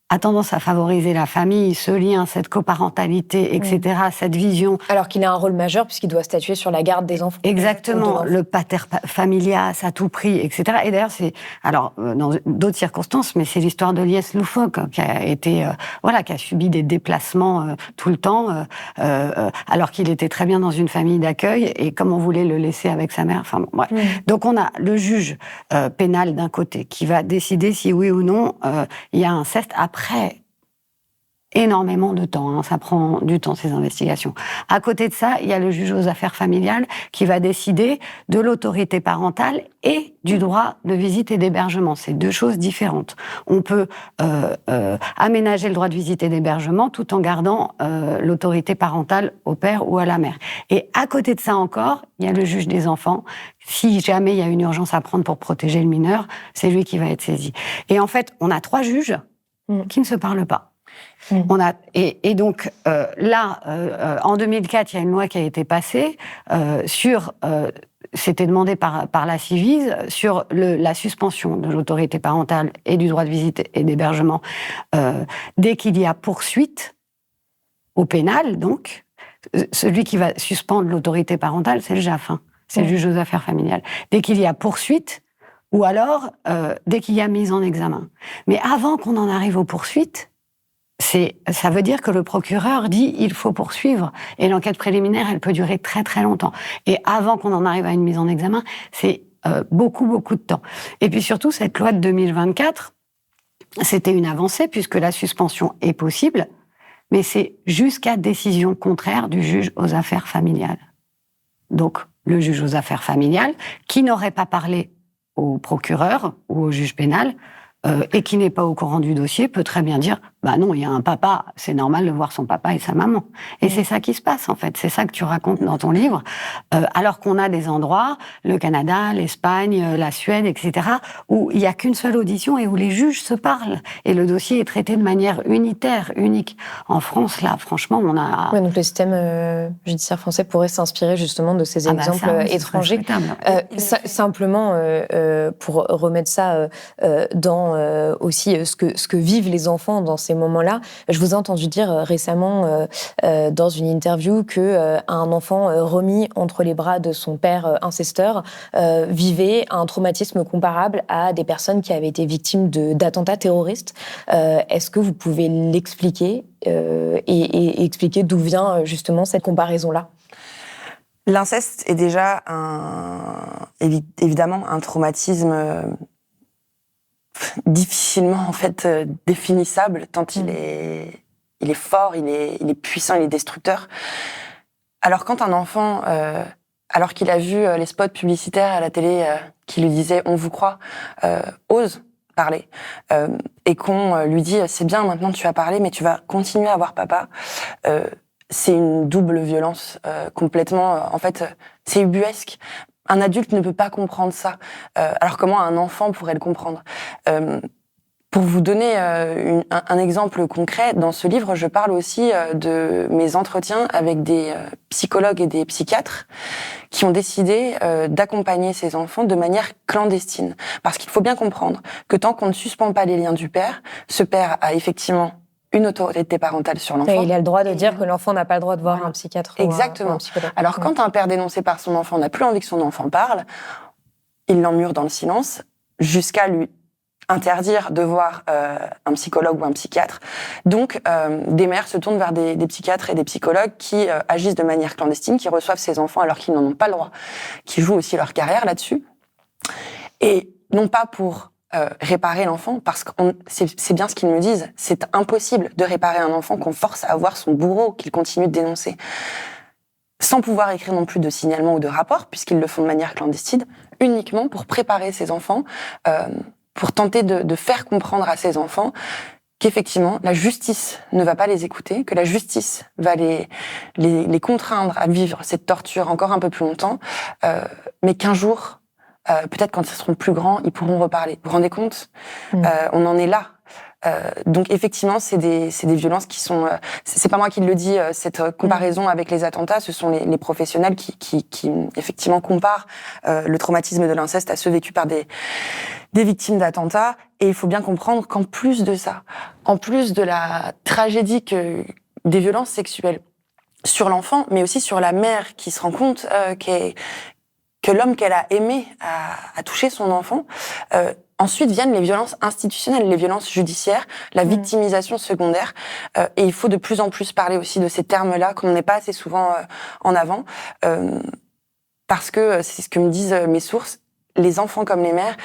a tendance à favoriser la famille, ce lien, cette coparentalité, etc., cette vision. Alors qu'il a un rôle majeur puisqu'il doit statuer sur la garde des enfants. Exactement, le pater familias à tout prix, etc. Et d'ailleurs, c'est, alors, dans d'autres circonstances, mais c'est l'histoire de Lies Loufoque, qui a été, qui a subi des déplacements tout le temps, alors qu'il était très bien dans une famille d'accueil, et comme on voulait le laisser avec sa mère, enfin bon, bref. Donc on a le juge pénal d'un côté, qui va décider si oui ou non il y a inceste. Après énormément de temps, ça prend du temps, ces investigations. À côté de ça, il y a le juge aux affaires familiales qui va décider de l'autorité parentale et du droit de visite et d'hébergement. C'est deux choses différentes. On peut aménager le droit de visite et d'hébergement tout en gardant l'autorité parentale au père ou à la mère. Et à côté de ça encore, il y a le juge des enfants. Si jamais il y a une urgence à prendre pour protéger le mineur, c'est lui qui va être saisi. Et en fait, on a 3 juges qui ne se parlent pas. Donc là, en 2004, il y a une loi qui a été passée sur, c'était demandé par la Civise, sur la suspension de l'autorité parentale et du droit de visite et d'hébergement dès qu'il y a poursuite au pénal. Donc, celui qui va suspendre l'autorité parentale, c'est le JAF, c'est le juge aux affaires familiales. Dès qu'il y a poursuite, ou alors dès qu'il y a mise en examen. Mais avant qu'on en arrive aux poursuites, ça veut dire que le procureur dit il faut poursuivre, et l'enquête préliminaire, elle peut durer très très longtemps. Et avant qu'on en arrive à une mise en examen, c'est beaucoup de temps. Et puis surtout, cette loi de 2024, c'était une avancée puisque la suspension est possible, mais c'est jusqu'à décision contraire du juge aux affaires familiales. Donc, le juge aux affaires familiales, qui n'aurait pas parlé au procureur ou au juge pénal, et qui n'est pas au courant du dossier, peut très bien dire « bah non, il y a un papa, c'est normal de voir son papa et sa maman ». Et c'est ça qui se passe, en fait. C'est ça que tu racontes dans ton livre. Alors qu'on a des endroits, le Canada, l'Espagne, la Suède, etc., où il n'y a qu'une seule audition et où les juges se parlent. Et le dossier est traité de manière unitaire, unique. En France, là, franchement, on a... Ouais, donc le système judiciaire français pourrait s'inspirer justement de ces exemples étrangers. Simplement, pour remettre ça dans aussi ce que vivent les enfants dans ces moments-là. Je vous ai entendu dire récemment dans une interview que un enfant remis entre les bras de son père incesteur vivait un traumatisme comparable à des personnes qui avaient été victimes d'attentats terroristes. Est-ce que vous pouvez l'expliquer et expliquer d'où vient justement cette comparaison-là ? L'inceste est déjà évidemment un traumatisme difficilement en fait définissable tant il est fort, il est puissant, il est destructeur. Alors quand un enfant, alors qu'il a vu les spots publicitaires à la télé qui lui disaient on vous croit, ose parler et qu'on lui dit c'est bien maintenant tu as parlé mais tu vas continuer à voir papa, c'est une double violence complètement en fait c'est ubuesque. Un adulte ne peut pas comprendre ça. Alors comment un enfant pourrait le comprendre ? Pour vous donner un exemple concret, dans ce livre, je parle aussi de mes entretiens avec des psychologues et des psychiatres qui ont décidé d'accompagner ces enfants de manière clandestine. Parce qu'il faut bien comprendre que tant qu'on ne suspend pas les liens du père, ce père a effectivement une autorité parentale sur l'enfant. Et il a le droit de dire que l'enfant n'a pas le droit de voir un psychiatre. Exactement. Ou un psychologue. Alors, quand un père dénoncé par son enfant n'a plus envie que son enfant parle, il l'emmure dans le silence jusqu'à lui interdire de voir un psychologue ou un psychiatre. Donc, des mères se tournent vers des psychiatres et des psychologues qui agissent de manière clandestine, qui reçoivent ces enfants alors qu'ils n'en ont pas le droit, qui jouent aussi leur carrière là-dessus. Et non pas pour réparer l'enfant, parce que c'est bien ce qu'ils me disent, c'est impossible de réparer un enfant qu'on force à voir son bourreau, qu'il continue de dénoncer. Sans pouvoir écrire non plus de signalement ou de rapport, puisqu'ils le font de manière clandestine, uniquement pour préparer ces enfants, pour tenter de faire comprendre à ces enfants qu'effectivement, la justice ne va pas les écouter, que la justice va les contraindre à vivre cette torture encore un peu plus longtemps, mais qu'un jour, peut-être quand ils seront plus grands, ils pourront reparler. Vous vous rendez compte ? On en est là. Donc effectivement, c'est des violences qui sont... c'est pas moi qui le dis, cette comparaison avec les attentats, ce sont les professionnels qui effectivement comparent le traumatisme de l'inceste à ceux vécus par des victimes d'attentats. Et il faut bien comprendre qu'en plus de ça, en plus de la tragédie des violences sexuelles sur l'enfant, mais aussi sur la mère qui se rend compte que l'homme qu'elle a aimé a touché son enfant, ensuite viennent les violences institutionnelles, les violences judiciaires, la victimisation secondaire. Et il faut de plus en plus parler aussi de ces termes-là, qu'on n'est pas assez souvent en avant. Parce que c'est ce que me disent mes sources, les enfants comme les mères,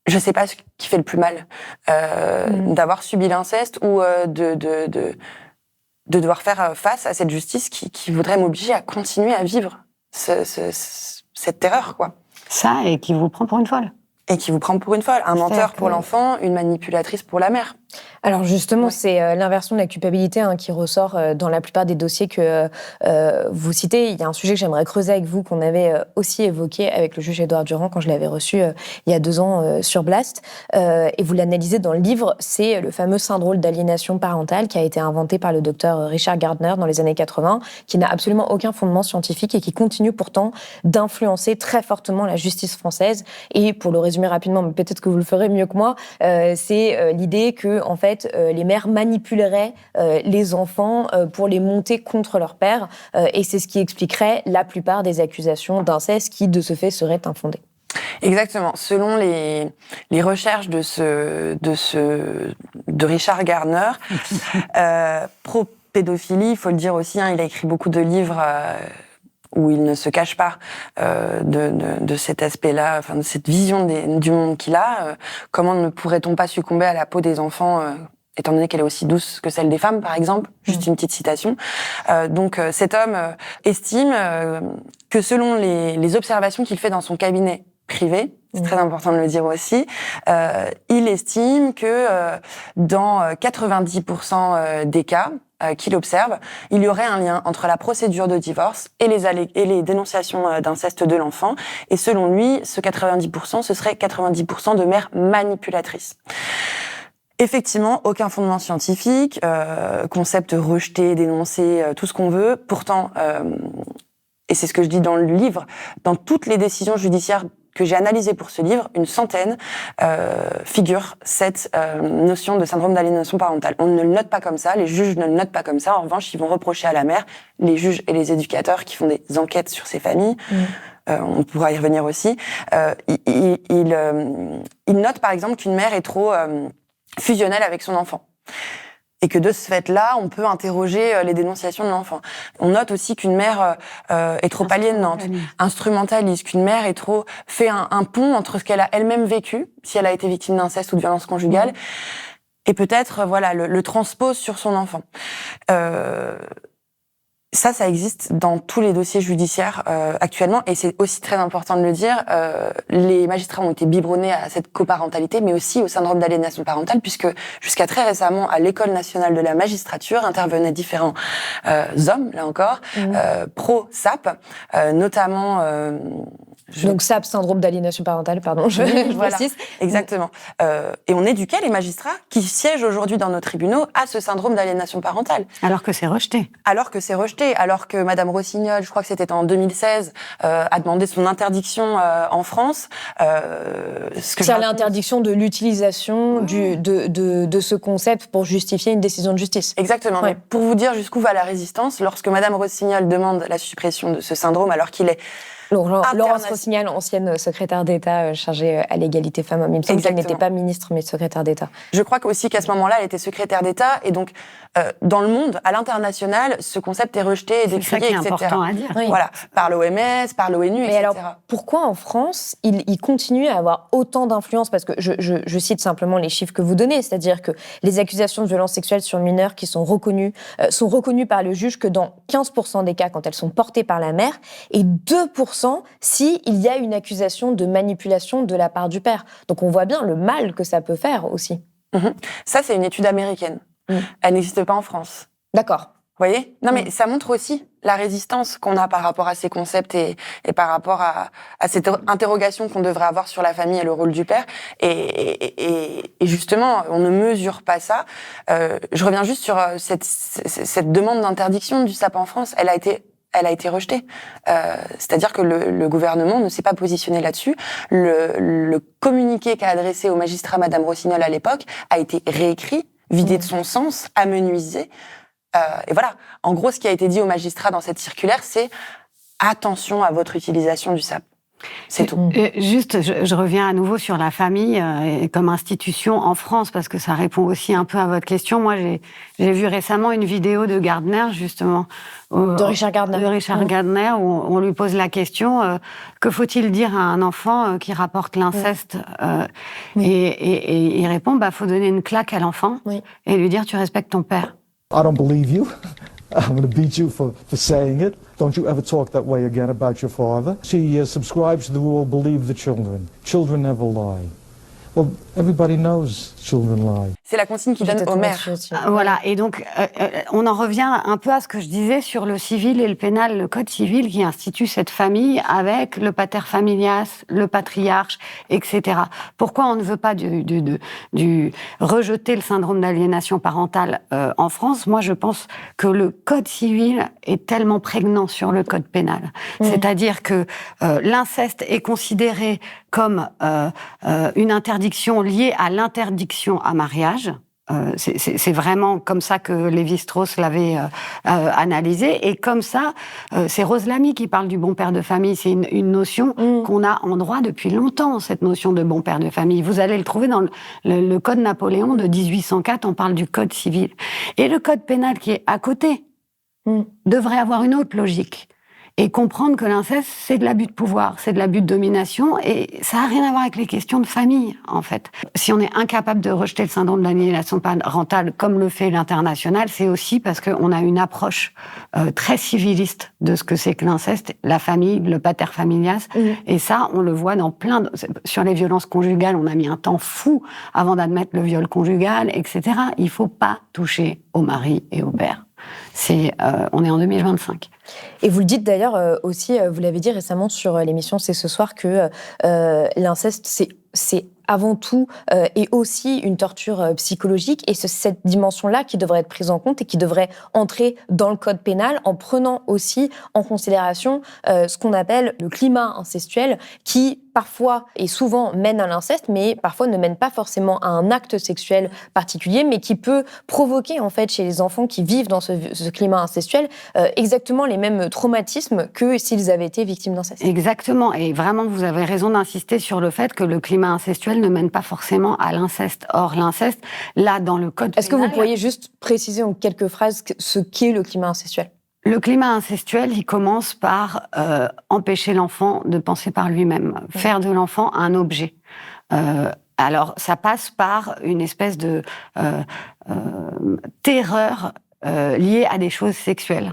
je sais pas ce qui fait le plus mal. D'avoir subi l'inceste ou de devoir faire face à cette justice qui voudrait m'obliger à continuer à vivre cette terreur, quoi. Ça, et qui vous prend pour une folle. Et qui vous prend pour une folle. Un menteur pour l'enfant, une manipulatrice pour la mère. Alors justement, c'est l'inversion de la culpabilité qui ressort dans la plupart des dossiers que vous citez. Il y a un sujet que j'aimerais creuser avec vous, qu'on avait aussi évoqué avec le juge Édouard Durand quand je l'avais reçu il y a 2 ans sur Blast. Et vous l'analysez dans le livre, c'est le fameux syndrome d'aliénation parentale qui a été inventé par le docteur Richard Gardner dans les années 80, qui n'a absolument aucun fondement scientifique et qui continue pourtant d'influencer très fortement la justice française. Et pour le résumer rapidement, mais peut-être que vous le ferez mieux que moi, c'est l'idée que en fait, les mères manipuleraient les enfants pour les monter contre leur père, et c'est ce qui expliquerait la plupart des accusations d'inceste qui, de ce fait, seraient infondées. Exactement. Selon les recherches de Richard Gardner, pro-pédophilie, il faut le dire aussi, il a écrit beaucoup de livres où il ne se cache pas de cet aspect-là, enfin de cette vision du monde qu'il a. Comment ne pourrait-on pas succomber à la peau des enfants, étant donné qu'elle est aussi douce que celle des femmes, par exemple? Juste une petite citation. Donc cet homme estime que selon les observations qu'il fait dans son cabinet privé, c'est très important de le dire aussi, il estime que dans 90% des cas qu'il observe, il y aurait un lien entre la procédure de divorce et les dénonciations d'inceste de l'enfant. Et selon lui, ce 90%, ce serait 90% de mères manipulatrices. Effectivement, aucun fondement scientifique, concept rejeté, dénoncé, tout ce qu'on veut. Pourtant, et c'est ce que je dis dans le livre, dans toutes les décisions judiciaires que j'ai analysées pour ce livre, une centaine figure cette notion de syndrome d'aliénation parentale. On ne le note pas comme ça, les juges ne le notent pas comme ça. En revanche, ils vont reprocher à la mère, les juges et les éducateurs qui font des enquêtes sur ces familles, on pourra y revenir aussi, ils notent par exemple qu'une mère est trop fusionnelle avec son enfant. Et que de ce fait-là, on peut interroger les dénonciations de l'enfant. On note aussi qu'une mère est trop aliénante, instrumentaliste, qu'une mère est trop fait un pont entre ce qu'elle a elle-même vécu, si elle a été victime d'inceste ou de violence conjugale, et peut-être le transpose sur son enfant. Ça existe dans tous les dossiers judiciaires actuellement, et c'est aussi très important de le dire. Les magistrats ont été biberonnés à cette coparentalité, mais aussi au syndrome d'aliénation parentale, puisque jusqu'à très récemment, à l'École nationale de la magistrature, intervenaient différents hommes, là encore, pro-SAP, notamment... Donc SAP, syndrome d'aliénation parentale, pardon, je précise. Exactement. Et on éduquait les magistrats qui siègent aujourd'hui dans nos tribunaux à ce syndrome d'aliénation parentale. Alors que c'est rejeté. Alors que Madame Rossignol, je crois que c'était en 2016, a demandé son interdiction en France. C'est l'interdiction de l'utilisation de ce concept pour justifier une décision de justice. Exactement. Mais pour vous dire jusqu'où va la résistance, lorsque Madame Rossignol demande la suppression de ce syndrome, alors qu'il est Laurence Rossignol, ancienne secrétaire d'État chargée à l'égalité femmes-hommes. Il me semble qu'elle n'était pas ministre, mais secrétaire d'État. Je crois aussi qu'à ce moment-là, elle était secrétaire d'État. Et donc, dans le monde, à l'international, ce concept est rejeté et décrié, etc. C'est important à dire. Oui. Voilà, par l'OMS, par l'ONU, mais etc. alors, pourquoi en France, il continue à avoir autant d'influence? Parce que je cite simplement les chiffres que vous donnez, c'est-à-dire que les accusations de violences sexuelles sur mineurs qui sont reconnues par le juge que dans 15% des cas quand elles sont portées par la mère et 2% s'il y a une accusation de manipulation de la part du père. Donc on voit bien le mal que ça peut faire aussi. Ça, c'est une étude américaine. Elle n'existe pas en France. D'accord. Vous voyez ? Non, mais ça montre aussi la résistance qu'on a par rapport à ces concepts et par rapport à cette interrogation qu'on devrait avoir sur la famille et le rôle du père. Et justement, on ne mesure pas ça. Je reviens juste sur cette demande d'interdiction du SAP en France. Elle a été rejetée. C'est-à-dire que le gouvernement ne s'est pas positionné là-dessus. Le communiqué qu'a adressé au magistrat Madame Rossignol à l'époque a été réécrit, vidé de son sens, amenuisé. Et voilà. En gros, ce qui a été dit au magistrat dans cette circulaire, c'est attention à votre utilisation du SAP. C'est tout. Juste, je reviens à nouveau sur la famille comme institution en France, parce que ça répond aussi un peu à votre question. Moi, j'ai vu récemment une vidéo de Gardner, justement. De Richard Gardner. De Richard Gardner, où on lui pose la question, que faut-il dire à un enfant qui rapporte l'inceste et il répond, faut donner une claque à l'enfant et lui dire, tu respectes ton père. I don't believe you. I'm going to beat you for saying it. Don't you ever talk that way again about your father. She subscribes to the rule, believe the children. Children never lie. Well, everybody knows children lie. C'est la consigne qu'il donne aux mères. Voilà, et donc on en revient un peu à ce que je disais sur le civil et le pénal, le code civil qui institue cette famille avec le pater familias, le patriarche, etc. Pourquoi on ne veut pas rejeter le syndrome d'aliénation parentale en France? Moi, je pense que le code civil est tellement prégnant sur le code pénal. C'est-à-dire que l'inceste est considéré comme une interdiction liée à l'interdiction à mariage. C'est vraiment comme ça que Lévi-Strauss l'avait analysé. Et comme ça, c'est Rose Lamy qui parle du bon père de famille. C'est une notion qu'on a en droit depuis longtemps, cette notion de bon père de famille. Vous allez le trouver dans le Code Napoléon de 1804, on parle du Code civil. Et le Code pénal qui est à côté devrait avoir une autre logique. Et comprendre que l'inceste, c'est de l'abus de pouvoir, c'est de l'abus de domination, et ça n'a rien à voir avec les questions de famille, en fait. Si on est incapable de rejeter le syndrome d'aliénation parentale, comme le fait l'international, c'est aussi parce qu'on a une approche très civiliste de ce que c'est que l'inceste, la famille, le pater familias, et ça, on le voit dans sur les violences conjugales, on a mis un temps fou avant d'admettre le viol conjugal, etc. Il faut pas toucher au mari et au père. On est en 2025. Et vous le dites d'ailleurs aussi, vous l'avez dit récemment sur l'émission C'est ce soir, que l'inceste, c'est avant tout et aussi une torture psychologique, et c'est cette dimension-là qui devrait être prise en compte et qui devrait entrer dans le code pénal en prenant aussi en considération ce qu'on appelle le climat incestuel, qui parfois et souvent mène à l'inceste, mais parfois ne mène pas forcément à un acte sexuel particulier, mais qui peut provoquer en fait chez les enfants qui vivent dans ce climat incestuel exactement les mêmes traumatismes que s'ils avaient été victimes d'inceste. Exactement, et vraiment vous avez raison d'insister sur le fait que le climat incestuel ne mène pas forcément à l'inceste. Or l'inceste, là dans le code pénal... Est-ce que vous pourriez juste préciser en quelques phrases ce qu'est le climat incestuel ? Le climat incestuel, il commence par empêcher l'enfant de penser par lui-même, faire de l'enfant un objet. Alors, ça passe par une espèce de terreur liée à des choses sexuelles.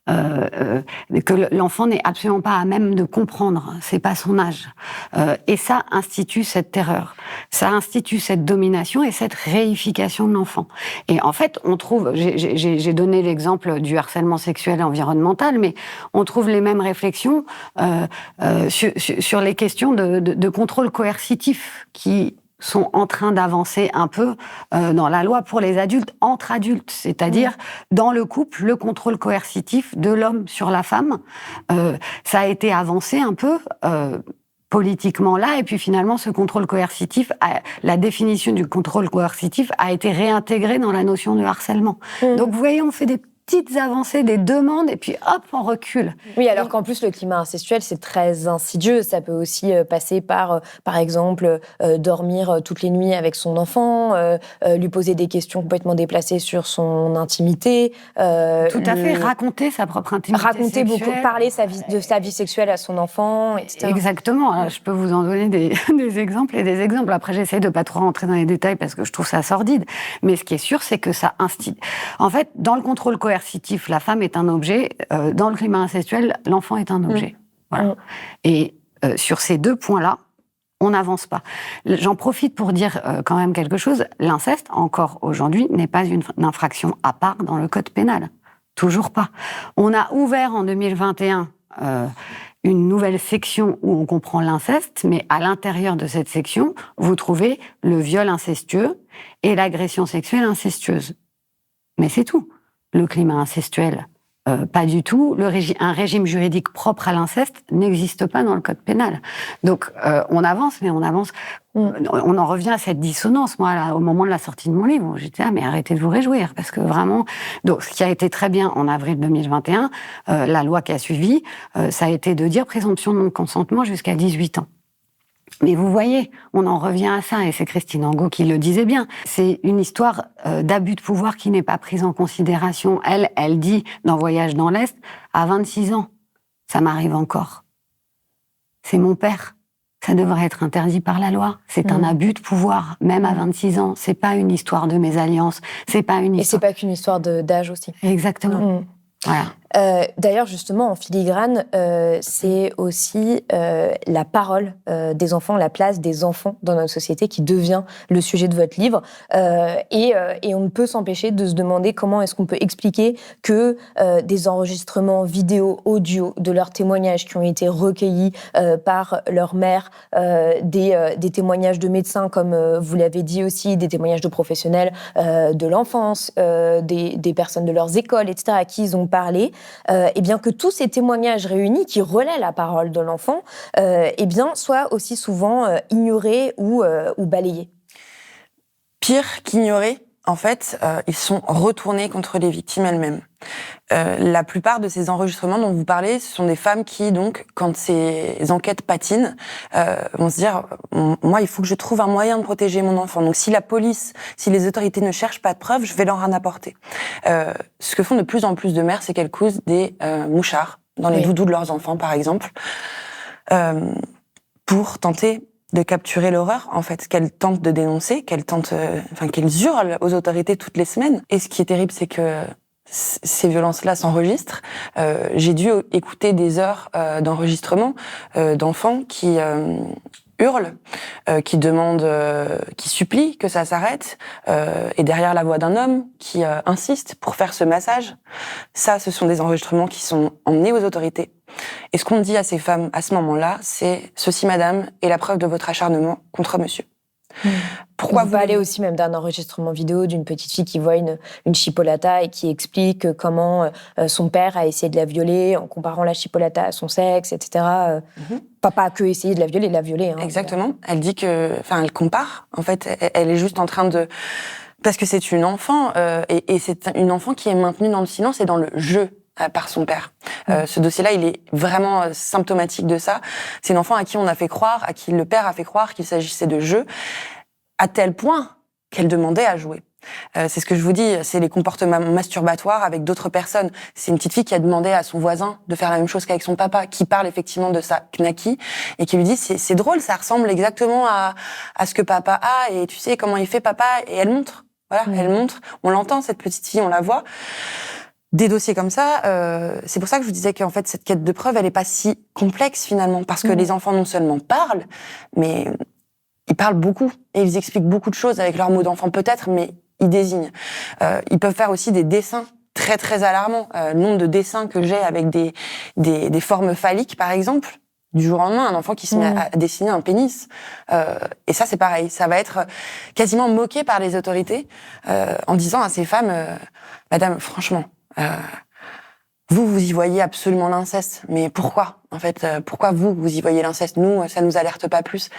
Que l'enfant n'est absolument pas à même de comprendre, c'est pas son âge. Et ça institue cette terreur, ça institue cette domination et cette réification de l'enfant. Et en fait, on trouve, j'ai donné l'exemple du harcèlement sexuel et environnemental, mais on trouve les mêmes réflexions sur les questions de contrôle coercitif qui sont en train d'avancer un peu dans la loi pour les adultes, entre adultes, c'est-à-dire dans le couple, le contrôle coercitif de l'homme sur la femme. Ça a été avancé un peu politiquement là, et puis finalement ce contrôle coercitif, la définition du contrôle coercitif a été réintégrée dans la notion de harcèlement. Donc vous voyez, on fait des petites avancées, des demandes, et puis hop, on recule. Oui, alors qu'en plus, le climat incestuel, c'est très insidieux. Ça peut aussi passer par exemple, dormir toutes les nuits avec son enfant, lui poser des questions complètement déplacées sur son intimité. Tout à fait, raconter sa propre intimité raconter sexuelle. beaucoup, parler de sa vie sexuelle à son enfant, etc. Exactement. Alors, je peux vous en donner des exemples et des exemples. Après, j'essaie de pas trop rentrer dans les détails parce que je trouve ça sordide. Mais ce qui est sûr, c'est que ça instille. En fait, dans le contrôle coercitif, la femme est un objet. Dans le climat incestuel, l'enfant est un objet. Voilà. Et sur ces deux points-là, on n'avance pas. J'en profite pour dire quand même quelque chose. L'inceste, encore aujourd'hui, n'est pas une infraction à part dans le code pénal. Toujours pas. On a ouvert en 2021 une nouvelle section où on comprend l'inceste, mais à l'intérieur de cette section, vous trouvez le viol incestueux et l'agression sexuelle incestueuse. Mais c'est tout. Le climat incestuel, pas du tout. Un régime juridique propre à l'inceste n'existe pas dans le code pénal. Donc, on avance, mais on avance. On en revient à cette dissonance. Moi, là, au moment de la sortie de mon livre, j'étais mais arrêtez de vous réjouir, parce que vraiment. Donc, ce qui a été très bien en avril 2021, la loi qui a suivi, ça a été de dire présomption de non-consentement jusqu'à 18 ans. Mais vous voyez, on en revient à ça, et c'est Christine Angot qui le disait bien. C'est une histoire d'abus de pouvoir qui n'est pas prise en considération. Elle dit, dans Voyage dans l'Est, à 26 ans, ça m'arrive encore. C'est mon père. Ça devrait être interdit par la loi. C'est un abus de pouvoir, même à 26 ans. C'est pas une histoire de mésalliance. C'est pas une histoire... Et c'est pas qu'une histoire d'âge aussi. Exactement. Voilà. D'ailleurs, justement, en filigrane, c'est aussi la parole des enfants, la place des enfants dans notre société qui devient le sujet de votre livre. Et on ne peut s'empêcher de se demander comment est-ce qu'on peut expliquer que des enregistrements vidéo, audio de leurs témoignages qui ont été recueillis par leur mère, des témoignages de médecins, comme vous l'avez dit aussi, des témoignages de professionnels de l'enfance, des personnes de leurs écoles, etc., à qui ils ont parlé, et bien que tous ces témoignages réunis qui relaient la parole de l'enfant, et bien soient aussi souvent ignorés ou balayés. Pire qu'ignorés, en fait, ils sont retournés contre les victimes elles-mêmes. La plupart de ces enregistrements dont vous parlez, ce sont des femmes qui, donc, quand ces enquêtes patinent, vont se dire « Moi, il faut que je trouve un moyen de protéger mon enfant. Donc, si la police, si les autorités ne cherchent pas de preuves, je vais leur en apporter. » Ce que font de plus en plus de mères, c'est qu'elles cousent des mouchards dans les doudous de leurs enfants, par exemple, pour tenter de capturer l'horreur, en fait, qu'elles tentent de dénoncer, qu'elles hurlent aux autorités toutes les semaines. Et ce qui est terrible, c'est que ces violences-là s'enregistrent. J'ai dû écouter des heures d'enregistrement d'enfants qui hurlent, qui demandent, qui supplient que ça s'arrête, et derrière la voix d'un homme qui insiste pour faire ce massage. Ça, ce sont des enregistrements qui sont emmenés aux autorités. Et ce qu'on dit à ces femmes à ce moment-là, c'est « Ceci, madame, est la preuve de votre acharnement contre monsieur ». Pourquoi vous parlez aussi même d'un enregistrement vidéo d'une petite fille qui voit une chipolata et qui explique comment son père a essayé de la violer en comparant la chipolata à son sexe, etc. Pas que essayer de la violer, Hein. Exactement. Elle dit elle compare. En fait, elle est juste en train de... Parce que c'est une enfant, et c'est une enfant qui est maintenue dans le silence et dans le jeu par son père. Ce dossier-là, il est vraiment symptomatique de ça. C'est une enfant à qui on a fait croire, à qui le père a fait croire qu'il s'agissait de jeu, à tel point qu'elle demandait à jouer. C'est ce que je vous dis, c'est les comportements masturbatoires avec d'autres personnes. C'est une petite fille qui a demandé à son voisin de faire la même chose qu'avec son papa, qui parle effectivement de sa knacky, et qui lui dit c'est drôle, ça ressemble exactement à ce que papa a, et tu sais comment il fait papa, et elle montre. Voilà, elle montre. On l'entend, cette petite fille, on la voit. Des dossiers comme ça, c'est pour ça que je vous disais qu'en fait, cette quête de preuve, elle est pas si complexe finalement, parce que les enfants non seulement parlent, mais ils parlent beaucoup, et ils expliquent beaucoup de choses avec leurs mots d'enfant peut-être, mais ils désignent. Ils peuvent faire aussi des dessins très très alarmants. Le nombre de dessins que j'ai avec des formes phalliques, par exemple, du jour au lendemain, un enfant qui se met à dessiner un pénis. Et ça, c'est pareil. Ça va être quasiment moqué par les autorités en disant à ces femmes, Madame, franchement, vous y voyez absolument l'inceste, mais pourquoi ? En fait, pourquoi vous y voyez l'inceste ? Nous, ça nous alerte pas plus.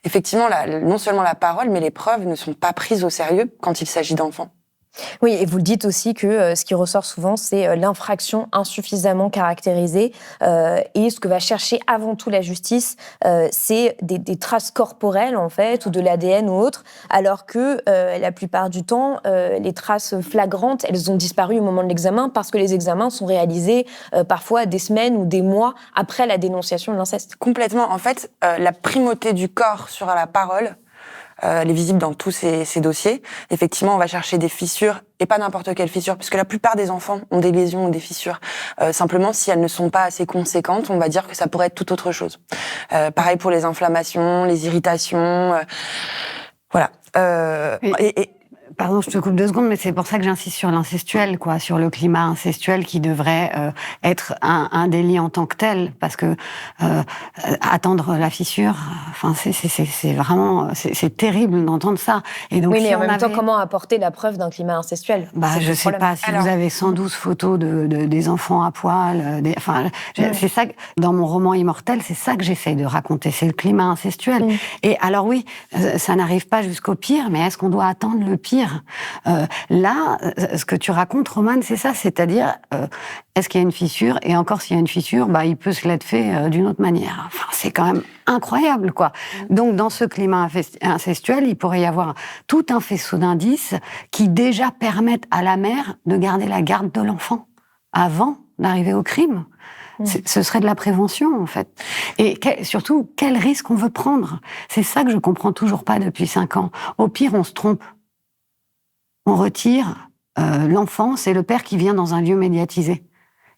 Effectivement, non seulement la parole, mais les preuves ne sont pas prises au sérieux quand il s'agit d'enfants. Oui, et vous le dites aussi que ce qui ressort souvent, c'est l'infraction insuffisamment caractérisée. Et ce que va chercher avant tout la justice, c'est des traces corporelles, en fait, ou de l'ADN ou autre, alors que la plupart du temps, les traces flagrantes, elles ont disparu au moment de l'examen parce que les examens sont réalisés parfois des semaines ou des mois après la dénonciation de l'inceste. Complètement. En fait, la primauté du corps sur la parole, elle est visible dans tous ces dossiers. Effectivement, on va chercher des fissures, et pas n'importe quelle fissure, puisque la plupart des enfants ont des lésions ou des fissures. Simplement, si elles ne sont pas assez conséquentes, on va dire que ça pourrait être tout autre chose. Pareil pour les inflammations, les irritations. Voilà. Pardon, je te coupe 2 secondes, mais c'est pour ça que j'insiste sur l'incestuel, quoi, sur le climat incestuel qui devrait être un délit en tant que tel, parce que attendre la fissure, enfin c'est vraiment c'est terrible d'entendre ça. Et donc, oui, mais si en même temps, comment apporter la preuve d'un climat incestuel? Je sais pas. Si vous avez 112 photos des enfants à poil, c'est ça. Dans mon roman Immortel, c'est ça que j'essaye de raconter, c'est le climat incestuel. Et alors oui, ça n'arrive pas jusqu'au pire, mais est-ce qu'on doit attendre le pire? Là, ce que tu racontes, Romane, c'est ça, c'est-à-dire, est-ce qu'il y a une fissure? Et encore, s'il y a une fissure, il peut se l'être fait d'une autre manière. Enfin, c'est quand même incroyable, quoi. Donc, dans ce climat incestuel, il pourrait y avoir tout un faisceau d'indices qui déjà permettent à la mère de garder la garde de l'enfant avant d'arriver au crime. Ce serait de la prévention, en fait. Et surtout, quel risque on veut prendre? C'est ça que je comprends toujours pas depuis 5 ans. Au pire, on se trompe. On retire l'enfant, c'est le père qui vient dans un lieu médiatisé.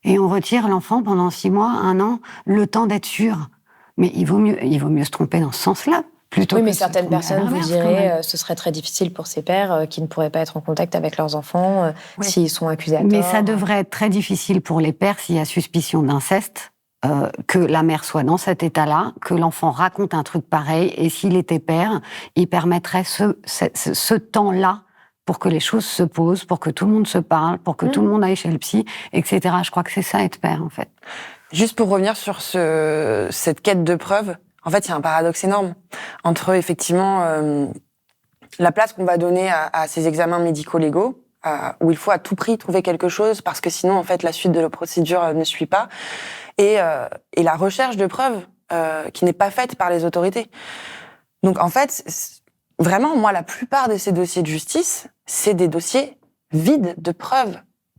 Et on retire l'enfant pendant 6 mois, 1 an, le temps d'être sûr. Mais il vaut mieux se tromper dans ce sens-là, plutôt oui, que mais se certaines tromper à personnes vous l'inverse, diraient ce serait très difficile pour ces pères qui ne pourraient pas être en contact avec leurs enfants s'ils sont accusés à tort. Mais ça devrait être très difficile pour les pères s'il y a suspicion d'inceste, que la mère soit dans cet état-là, que l'enfant raconte un truc pareil, et s'il était père, il permettrait ce temps-là pour que les choses se posent, pour que tout le monde se parle, pour que tout le monde aille chez le psy, etc. Je crois que c'est ça, être père, en fait. Juste pour revenir sur cette quête de preuves, en fait, il y a un paradoxe énorme entre, effectivement, la place qu'on va donner à ces examens médico-légaux, où il faut à tout prix trouver quelque chose, parce que sinon, en fait, la suite de la procédure ne suit pas, et la recherche de preuves qui n'est pas faite par les autorités. Donc, en fait, vraiment, moi, la plupart de ces dossiers de justice, c'est des dossiers vides de preuves.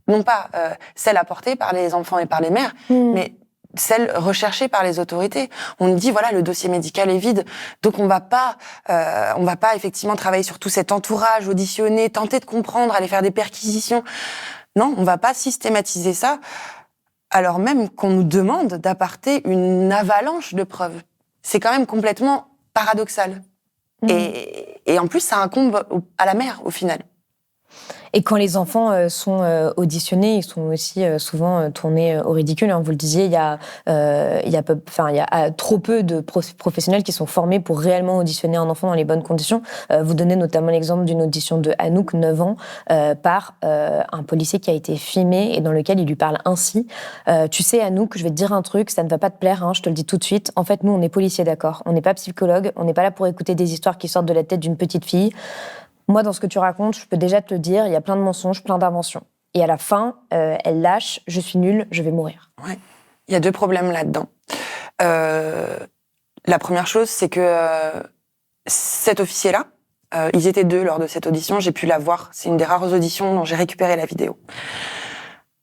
Non pas celles apportées par les enfants et par les mères, mais celles recherchées par les autorités. On dit, voilà, le dossier médical est vide, donc on va pas effectivement travailler sur tout cet entourage, auditionner, tenter de comprendre, aller faire des perquisitions. Non, on va pas systématiser ça, alors même qu'on nous demande d'apporter une avalanche de preuves. C'est quand même complètement paradoxal. Et en plus, ça incombe à la mère, au final. Et quand les enfants sont auditionnés, ils sont aussi souvent tournés au ridicule. Vous le disiez, il y a trop peu de professionnels qui sont formés pour réellement auditionner un enfant dans les bonnes conditions. Vous donnez notamment l'exemple d'une audition de Anouk, 9 ans, par un policier qui a été filmé et dans lequel il lui parle ainsi. Tu sais, Anouk, je vais te dire un truc, ça ne va pas te plaire, je te le dis tout de suite. En fait, nous, on est policiers, d'accord? On n'est pas psychologue, on n'est pas là pour écouter des histoires qui sortent de la tête d'une petite fille. Moi, dans ce que tu racontes, je peux déjà te le dire, il y a plein de mensonges, plein d'inventions. Et à la fin, elle lâche, je suis nulle, je vais mourir. Ouais. Il y a 2 problèmes là-dedans. La première chose, c'est que cet officier-là, ils étaient 2 lors de cette audition, j'ai pu la voir. C'est une des rares auditions dont j'ai récupéré la vidéo.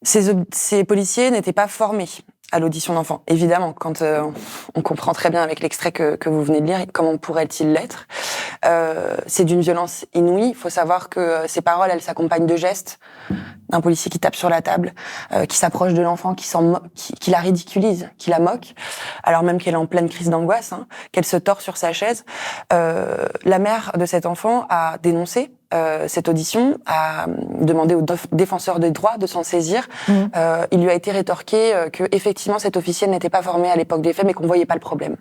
Ces policiers n'étaient pas formés à l'audition d'enfants. Évidemment, quand on comprend très bien avec l'extrait que vous venez de lire, comment pourrait-il l'être? C'est d'une violence inouïe. Il faut savoir que ces paroles, elles s'accompagnent de gestes d'un policier qui tape sur la table, qui s'approche de l'enfant, qui la ridiculise, qui la moque, alors même qu'elle est en pleine crise d'angoisse, qu'elle se tord sur sa chaise. La mère de cet enfant a dénoncé cette audition, a demandé au défenseur des droits de s'en saisir. Il lui a été rétorqué que effectivement qu'effectivement cet officier n'était pas formé à l'époque des faits, mais qu'on voyait pas le problème.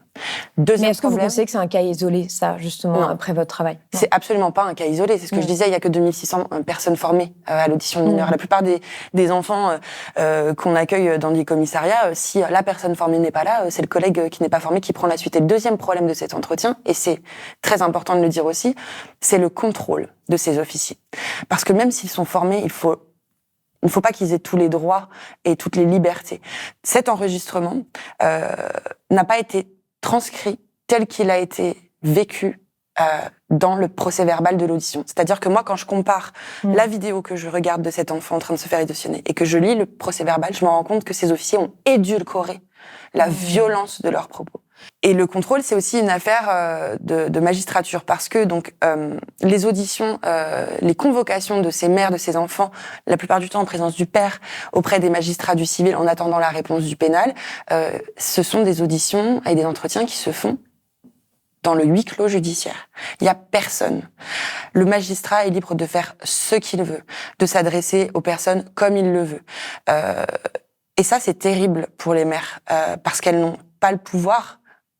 Mais est-ce que vous pensez que c'est un cas isolé, ça, justement, après votre travail? C'est absolument pas un cas isolé. C'est ce que je disais, il y a que 2600 personnes formées à l'audition de mineurs. La plupart des enfants qu'on accueille dans des commissariats, si la personne formée n'est pas là, c'est le collègue qui n'est pas formé qui prend la suite. Et le deuxième problème de cet entretien, et c'est très important de le dire aussi, c'est le contrôle de ces officiers. Parce que même s'ils sont formés, il ne faut pas qu'ils aient tous les droits et toutes les libertés. Cet enregistrement n'a pas été transcrit tel qu'il a été vécu dans le procès-verbal de l'audition. C'est-à-dire que moi, quand je compare la vidéo que je regarde de cet enfant en train de se faire auditionner et que je lis le procès-verbal, je me rends compte que ces officiers ont édulcoré la violence de leurs propos. Et le contrôle, c'est aussi une affaire de magistrature, parce que donc les auditions, les convocations de ces mères, de ces enfants, la plupart du temps en présence du père, auprès des magistrats du civil, en attendant la réponse du pénal, ce sont des auditions et des entretiens qui se font dans le huis clos judiciaire. Il y a personne. Le magistrat est libre de faire ce qu'il veut, de s'adresser aux personnes comme il le veut. Et ça, c'est terrible pour les mères, parce qu'elles n'ont pas le pouvoir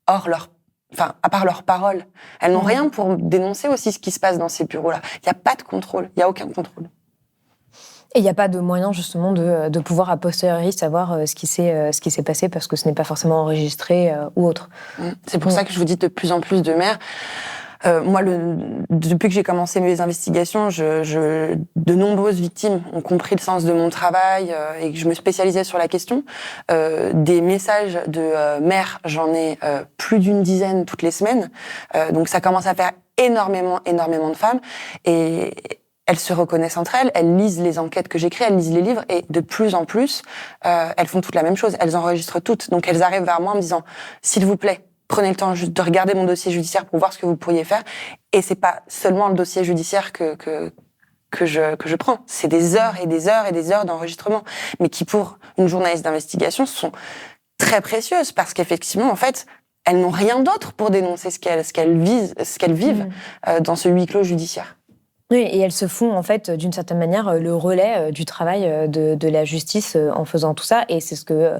à part leurs paroles. Elles n'ont rien pour dénoncer aussi ce qui se passe dans ces bureaux-là. Il n'y a pas de contrôle, il n'y a aucun contrôle. Et il n'y a pas de moyen justement de pouvoir a posteriori savoir ce qui s'est passé parce que ce n'est pas forcément enregistré ou autre. C'est pour ça que je vous dis de plus en plus de mères. Moi, depuis que j'ai commencé mes investigations, de nombreuses victimes ont compris le sens de mon travail et que je me spécialisais sur la question. Des messages de mères, j'en ai plus d'une dizaine toutes les semaines. Donc ça commence à faire énormément de femmes. Et elles se reconnaissent entre elles, elles lisent les enquêtes que j'écris, elles lisent les livres, et de plus en plus, elles font toutes la même chose. Elles enregistrent toutes. Donc elles arrivent vers moi en me disant « S'il vous plaît, prenez le temps juste de regarder mon dossier judiciaire pour voir ce que vous pourriez faire. » Et c'est pas seulement le dossier judiciaire que je prends. C'est des heures et des heures et des heures d'enregistrement. Mais qui, pour une journaliste d'investigation, sont très précieuses parce qu'effectivement, en fait, elles n'ont rien d'autre pour dénoncer ce qu'elles vivent dans ce huis clos judiciaire. Oui, et elles se font, en fait, d'une certaine manière, le relais du travail de la justice en faisant tout ça. Et c'est ce que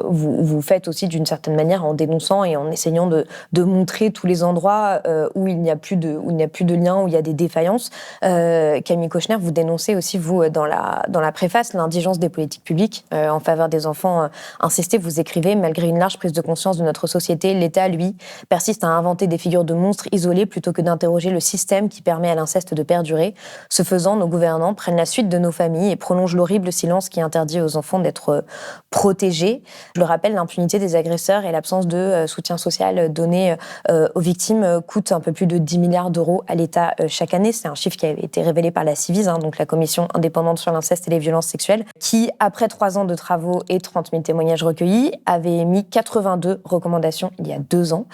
vous faites aussi, d'une certaine manière, en dénonçant et en essayant de montrer tous les endroits où il n'y a plus de lien, où il y a des défaillances. Camille Kochner, vous dénoncez aussi, vous, dans la préface, l'indigence des politiques publiques en faveur des enfants incestés. Vous écrivez « Malgré une large prise de conscience de notre société, l'État, lui, persiste à inventer des figures de monstres isolés plutôt que d'interroger le système qui permet à l'inceste de perdurer. Ce faisant, nos gouvernants prennent la suite de nos familles et prolongent l'horrible silence qui interdit aux enfants d'être protégés. » Je le rappelle, l'impunité des agresseurs et l'absence de soutien social donné aux victimes coûte un peu plus de 10 milliards d'euros à l'État chaque année. C'est un chiffre qui a été révélé par la Ciivise, donc la Commission indépendante sur l'inceste et les violences sexuelles, qui, après 3 ans de travaux et 30 000 témoignages recueillis, avait émis 82 recommandations il y a 2 ans.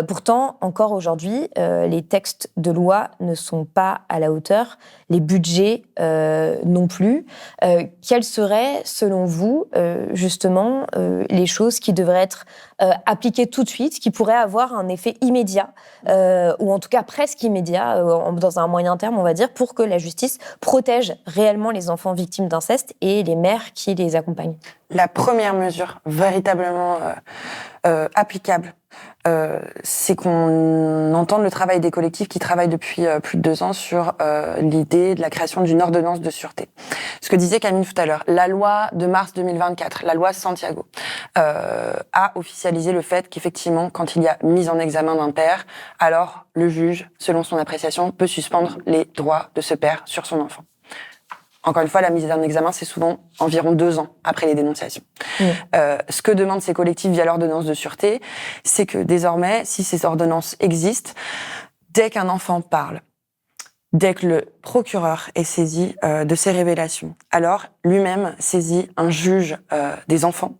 Pourtant, encore aujourd'hui, les textes de loi ne sont pas à la hauteur, les budgets non plus. Quelles seraient, selon vous, justement, les choses qui devraient être appliquées tout de suite, qui pourraient avoir un effet immédiat, ou en tout cas presque immédiat, dans un moyen terme, on va dire, pour que la justice protège réellement les enfants victimes d'inceste et les mères qui les accompagnent? La première mesure véritablement applicable, c'est qu'on entende le travail des collectifs qui travaillent depuis plus de 2 ans sur l'idée de la création d'une ordonnance de sûreté. Ce que disait Camille tout à l'heure, la loi de mars 2024, la loi Santiago, a officialisé le fait qu'effectivement, quand il y a mise en examen d'un père, alors le juge, selon son appréciation, peut suspendre les droits de ce père sur son enfant. Encore une fois, la mise en examen, c'est souvent environ 2 ans après les dénonciations. Ce que demandent ces collectifs via l'ordonnance de sûreté, c'est que désormais, si ces ordonnances existent, dès qu'un enfant parle, dès que le procureur est saisi de ces révélations, alors lui-même saisit un juge des enfants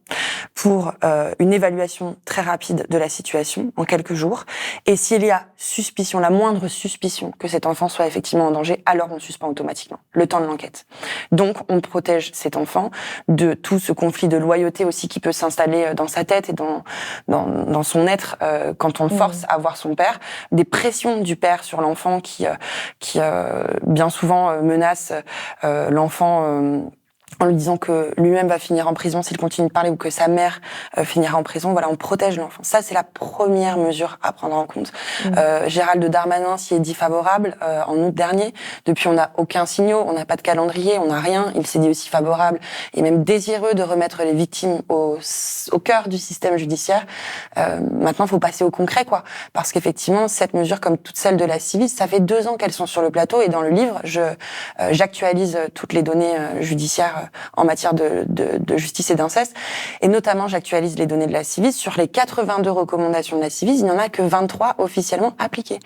pour une évaluation très rapide de la situation en quelques jours. Et s'il y a suspicion, la moindre suspicion que cet enfant soit effectivement en danger, alors on suspend automatiquement le temps de l'enquête. Donc on protège cet enfant de tout ce conflit de loyauté aussi qui peut s'installer dans sa tête et dans son être quand on le force à voir son père, des pressions du père sur l'enfant qui bien souvent menace l'enfant en lui disant que lui-même va finir en prison s'il continue de parler ou que sa mère finira en prison. Voilà, on protège l'enfant. Ça, c'est la première mesure à prendre en compte. Gérald Darmanin s'y est dit favorable en août dernier. Depuis, on n'a aucun signal, on n'a pas de calendrier, on n'a rien. Il s'est dit aussi favorable et même désireux de remettre les victimes au cœur du système judiciaire. Maintenant, il faut passer au concret, quoi. Parce qu'effectivement, cette mesure, comme toutes celles de la Civis, ça fait 2 ans qu'elles sont sur le plateau et dans le livre, j'actualise toutes les données judiciaires en matière de justice et d'inceste. Et notamment, j'actualise les données de la Civis. Sur les 82 recommandations de la Civis, il n'y en a que 23 officiellement appliquées.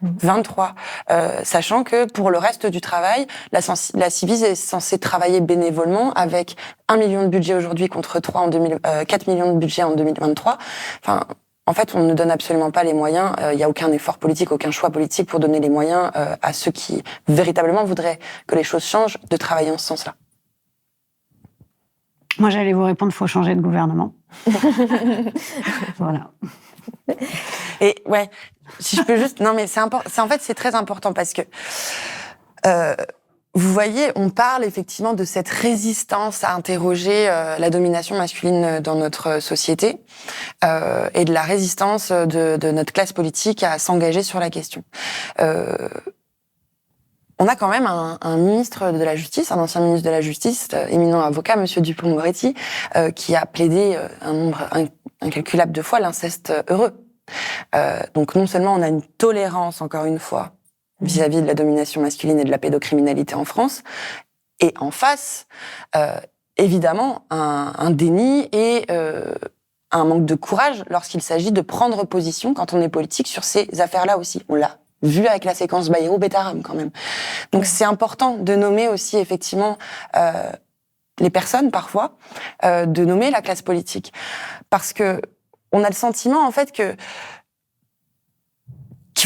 23. Sachant que pour le reste du travail, la Civis est censée travailler bénévolement avec 1 million de budget aujourd'hui contre 4 millions de budget en 2023. Enfin, en fait, on ne donne absolument pas les moyens. Il n'y a aucun effort politique, aucun choix politique pour donner les moyens à ceux qui véritablement voudraient que les choses changent, de travailler en ce sens-là. Moi, j'allais vous répondre, faut changer de gouvernement. Voilà. Et ouais, si je peux juste, non mais en fait c'est très important parce que vous voyez, on parle effectivement de cette résistance à interroger la domination masculine dans notre société et de la résistance de notre classe politique à s'engager sur la question. On a quand même un ministre de la Justice, un ancien ministre de la Justice, éminent avocat, Monsieur Dupond-Moretti, qui a plaidé un nombre incalculable de fois l'inceste heureux. Donc non seulement on a une tolérance, encore une fois, vis-à-vis de la domination masculine et de la pédocriminalité en France, et en face, évidemment, un déni et un manque de courage lorsqu'il s'agit de prendre position quand on est politique sur ces affaires-là aussi. On l'a vu avec la séquence Bayrou-Betaram quand même. Donc c'est important de nommer aussi effectivement les personnes parfois, de nommer la classe politique, parce que on a le sentiment en fait qu'il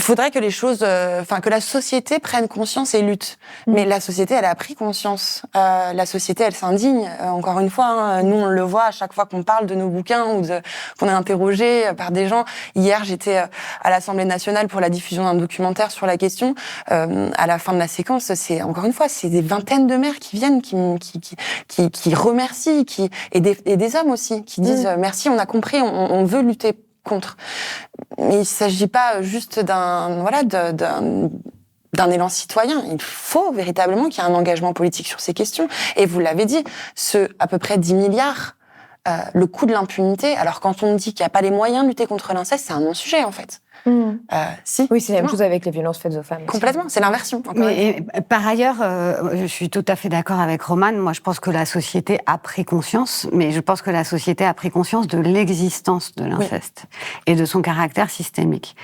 faudrait que les choses, que la société prenne conscience et lutte. Mais la société, elle a pris conscience. La société, elle s'indigne. Encore une fois, nous, on le voit à chaque fois qu'on parle de nos bouquins ou qu'on est interrogé par des gens. Hier, j'étais à l'Assemblée nationale pour la diffusion d'un documentaire sur la question. À la fin de la séquence, encore une fois, c'est des vingtaines de mères qui viennent, qui remercient, et des hommes aussi, qui disent merci, on a compris, on veut lutter contre. Mais il s'agit pas juste d'un élan citoyen. Il faut véritablement qu'il y ait un engagement politique sur ces questions. Et vous l'avez dit, à peu près 10 milliards, le coût de l'impunité. Alors quand on dit qu'il n'y a pas les moyens de lutter contre l'inceste, c'est un non-sujet en fait. Si. Oui, c'est la même chose avec les violences faites aux femmes. Complètement, c'est l'inversion. Mais par ailleurs, je suis tout à fait d'accord avec Romane. Moi, je pense que la société a pris conscience, mais je pense que la société a pris conscience de l'existence de l'inceste et de son caractère systémique.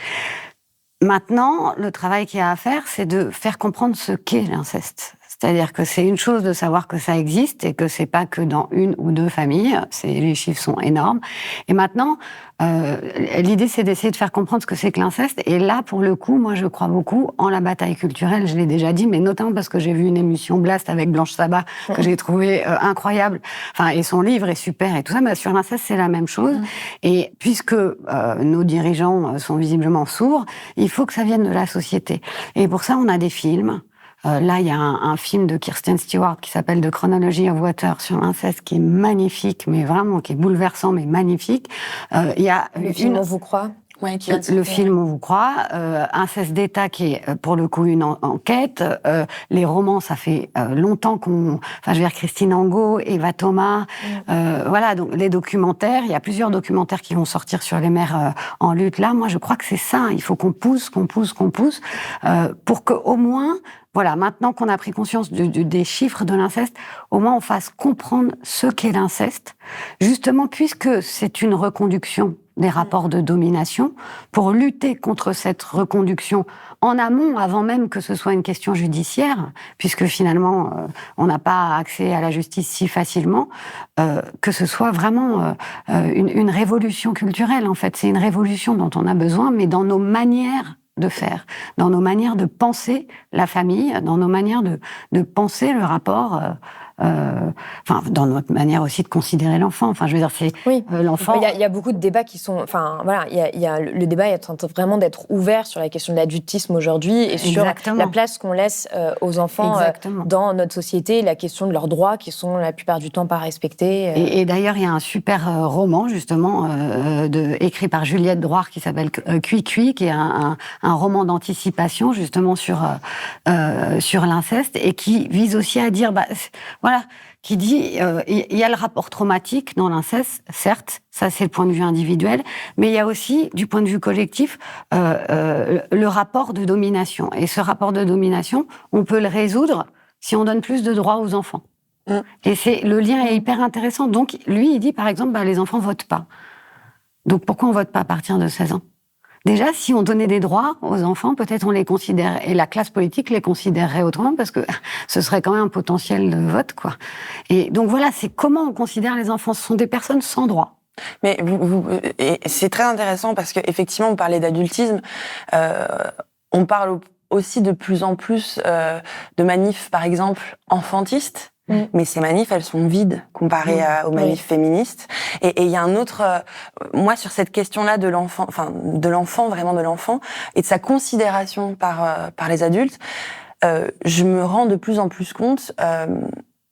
Maintenant, le travail qu'il y a à faire, c'est de faire comprendre ce qu'est l'inceste. C'est-à-dire que c'est une chose de savoir que ça existe et que c'est pas que dans 1 ou 2 familles. Les chiffres sont énormes. Et maintenant, l'idée, c'est d'essayer de faire comprendre ce que c'est que l'inceste. Et là, pour le coup, moi, je crois beaucoup en la bataille culturelle. Je l'ai déjà dit, mais notamment parce que j'ai vu une émission Blast avec Blanche Sabat que j'ai trouvé incroyable. Enfin, et son livre est super et tout ça. Mais sur l'inceste, c'est la même chose. Et puisque nos dirigeants sont visiblement sourds, il faut que ça vienne de la société. Et pour ça, on a des films. Là, il y a un film de Kirsten Stewart qui s'appelle The Chronology of Water sur l'inceste qui est magnifique, mais vraiment qui est bouleversant, mais magnifique. Il y a le film On vous croit. Ouais, le film On vous croit, Inceste d'État qui est pour le coup une enquête, les romans ça fait longtemps Christine Angot, Eva Thomas, voilà, donc les documentaires, il y a plusieurs documentaires qui vont sortir sur les mères en lutte. Là, moi je crois que c'est ça, il faut qu'on pousse pour que au moins, voilà, maintenant qu'on a pris conscience des chiffres de l'inceste, au moins on fasse comprendre ce qu'est l'inceste, justement puisque c'est une reconduction des rapports de domination, pour lutter contre cette reconduction en amont, avant même que ce soit une question judiciaire, puisque finalement, on n'a pas accès à la justice si facilement, que ce soit vraiment une révolution culturelle, en fait. C'est une révolution dont on a besoin, mais dans nos manières de faire, dans nos manières de penser la famille, dans nos manières de penser le rapport dans notre manière aussi de considérer l'enfant. Enfin, je veux dire, c'est l'enfant. Il y a beaucoup de débats qui sont, le débat est en train vraiment d'être ouvert sur la question de l'adultisme aujourd'hui et sur la place qu'on laisse aux enfants dans notre société, la question de leurs droits qui sont la plupart du temps pas respectés. Et d'ailleurs, il y a un super roman justement écrit par Juliette Droire qui s'appelle Cui Cui, qui est un roman d'anticipation justement sur l'inceste et qui vise aussi à dire, qui dit il y a le rapport traumatique dans l'inceste, certes, ça c'est le point de vue individuel, mais il y a aussi, du point de vue collectif, le rapport de domination. Et ce rapport de domination, on peut le résoudre si on donne plus de droits aux enfants. Et le lien est hyper intéressant. Donc, lui, il dit, par exemple, les enfants votent pas. Donc, pourquoi on vote pas à partir de 16 ans ? Déjà, si on donnait des droits aux enfants, peut-être on les considérait, et la classe politique les considérerait autrement, parce que ce serait quand même un potentiel de vote, quoi. Et donc voilà, c'est comment on considère les enfants. Ce sont des personnes sans droit. Mais et c'est très intéressant parce qu'effectivement, on parlait d'adultisme. On parle aussi de plus en plus de manifs, par exemple, enfantistes. Mais ces manifs, elles sont vides comparées aux manifs féministes. Et il y a un autre, moi, sur cette question-là de l'enfant, vraiment de l'enfant, et de sa considération par les adultes, je me rends de plus en plus compte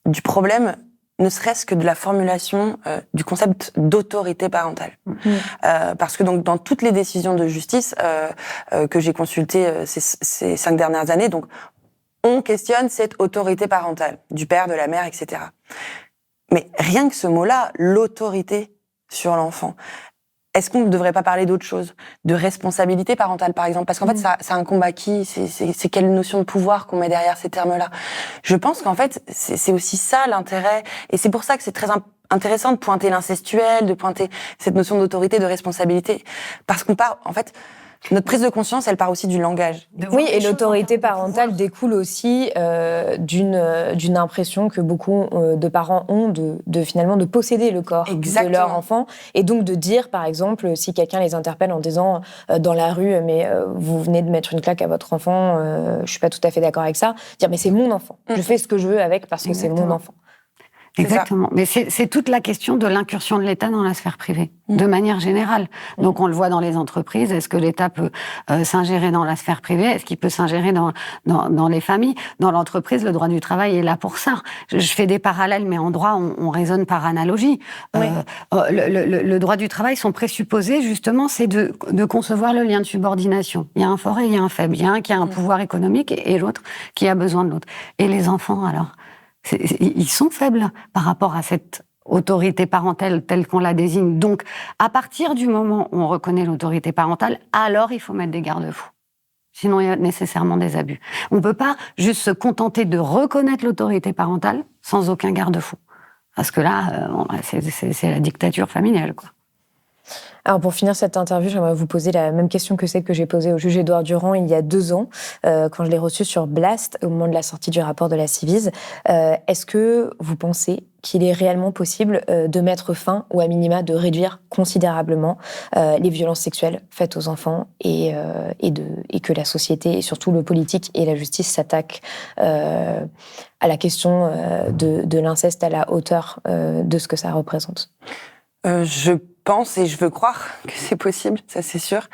du problème, ne serait-ce que de la formulation du concept d'autorité parentale. Parce que donc dans toutes les décisions de justice que j'ai consultées ces 5 dernières années, donc on questionne cette autorité parentale, du père, de la mère, etc. Mais rien que ce mot-là, l'autorité sur l'enfant, est-ce qu'on ne devrait pas parler d'autre chose ? De responsabilité parentale, par exemple ? Parce qu'en fait, c'est un combat qui... C'est quelle notion de pouvoir qu'on met derrière ces termes-là ? Je pense qu'en fait, c'est aussi ça l'intérêt. Et c'est pour ça que c'est très intéressant de pointer l'incestuel, de pointer cette notion d'autorité, de responsabilité. Parce qu'on part... En fait, notre prise de conscience, elle part aussi du langage. Oui, et l'autorité parentale découle aussi d'une impression que beaucoup de parents ont finalement de posséder le corps de leur enfant, et donc de dire, par exemple, si quelqu'un les interpelle en disant dans la rue, mais vous venez de mettre une claque à votre enfant, je suis pas tout à fait d'accord avec ça, dire mais c'est mon enfant, je fais ce que je veux avec parce que c'est mon enfant. Exactement. Mais c'est toute la question de l'incursion de l'État dans la sphère privée, de manière générale. Donc on le voit dans les entreprises. Est-ce que l'État peut s'ingérer dans la sphère privée ? Est-ce qu'il peut s'ingérer dans les familles ? Dans l'entreprise, le droit du travail est là pour ça. Je fais des parallèles, mais en droit, on raisonne par analogie. Le droit du travail, son présupposé, justement, c'est de concevoir le lien de subordination. Il y a un fort et il y a un faible. Il y a un qui a un pouvoir économique et l'autre qui a besoin de l'autre. Et les enfants, alors ? Ils sont faibles par rapport à cette autorité parentale telle qu'on la désigne. Donc, à partir du moment où on reconnaît l'autorité parentale, alors il faut mettre des garde-fous. Sinon, il y a nécessairement des abus. On ne peut pas juste se contenter de reconnaître l'autorité parentale sans aucun garde-fou. Parce que là, c'est la dictature familiale, quoi. Alors pour finir cette interview, j'aimerais vous poser la même question que celle que j'ai posée au juge Édouard Durand il y a 2 ans, quand je l'ai reçu sur Blast, au moment de la sortie du rapport de la Civise. Est-ce que vous pensez qu'il est réellement possible de mettre fin, ou à minima de réduire considérablement les violences sexuelles faites aux enfants et que la société, et surtout le politique et la justice s'attaquent à la question de l'inceste à la hauteur de ce que ça représente ? Je pense et je veux croire que c'est possible, ça c'est sûr.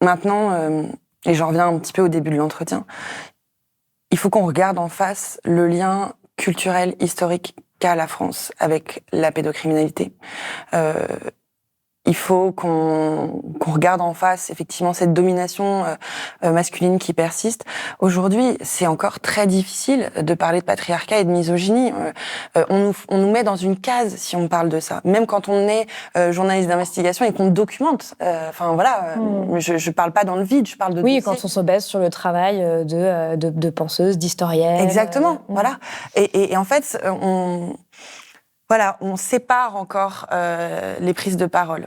Maintenant, et j'en reviens un petit peu au début de l'entretien, il faut qu'on regarde en face le lien culturel, historique qu'a la France avec la pédocriminalité. Il faut qu'on regarde en face, effectivement, cette domination masculine qui persiste. Aujourd'hui, c'est encore très difficile de parler de patriarcat et de misogynie. On nous met dans une case si on parle de ça. Même quand on est journaliste d'investigation et qu'on documente. Je parle pas dans le vide, je parle de dossiers. Quand on se base sur le travail de penseuses, d'historiennes. Exactement, voilà. Et en fait, on sépare encore les prises de parole.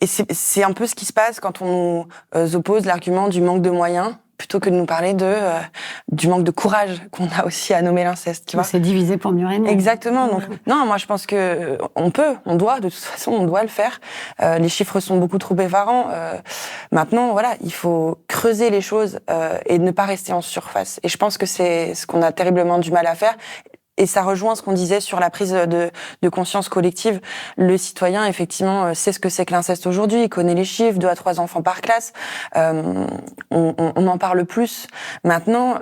Et c'est un peu ce qui se passe quand on nous oppose l'argument du manque de moyens, plutôt que de nous parler du manque de courage qu'on a aussi à nommer l'inceste. Tu vois, c'est divisé pour mieux régner. Exactement. Donc, non, moi je pense que de toute façon, on doit le faire. Les chiffres sont beaucoup trop effarants. Maintenant, voilà, il faut creuser les choses et ne pas rester en surface. Et je pense que c'est ce qu'on a terriblement du mal à faire. Et ça rejoint ce qu'on disait sur la prise de conscience collective. Le citoyen, effectivement, sait ce que c'est que l'inceste aujourd'hui. Il connaît les chiffres, 2 à 3 enfants par classe. On en parle plus. Maintenant,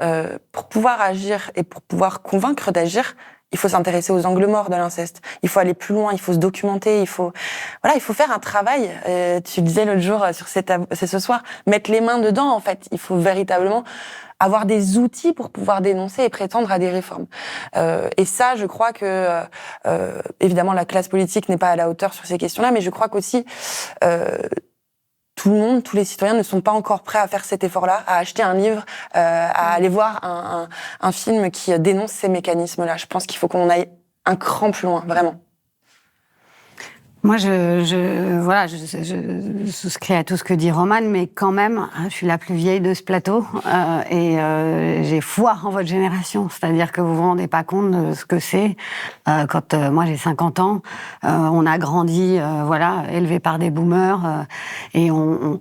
pour pouvoir agir et pour pouvoir convaincre d'agir, il faut s'intéresser aux angles morts de l'inceste. Il faut aller plus loin, il faut se documenter, il faut faire un travail. Tu le disais l'autre jour c'est ce soir, mettre les mains dedans, en fait. Il faut véritablement avoir des outils pour pouvoir dénoncer et prétendre à des réformes. Et ça, je crois que, évidemment, la classe politique n'est pas à la hauteur sur ces questions-là, mais je crois qu'aussi, tout le monde, tous les citoyens ne sont pas encore prêts à faire cet effort-là, à acheter un livre, à aller voir un film qui dénonce ces mécanismes-là. Je pense qu'il faut qu'on aille un cran plus loin, vraiment. Moi, je souscris à tout ce que dit Romane, mais quand même, je suis la plus vieille de ce plateau et j'ai foi en votre génération. C'est-à-dire que vous vous rendez pas compte de ce que c'est. Quand moi j'ai 50 ans, on a grandi, élevé par des boomers et on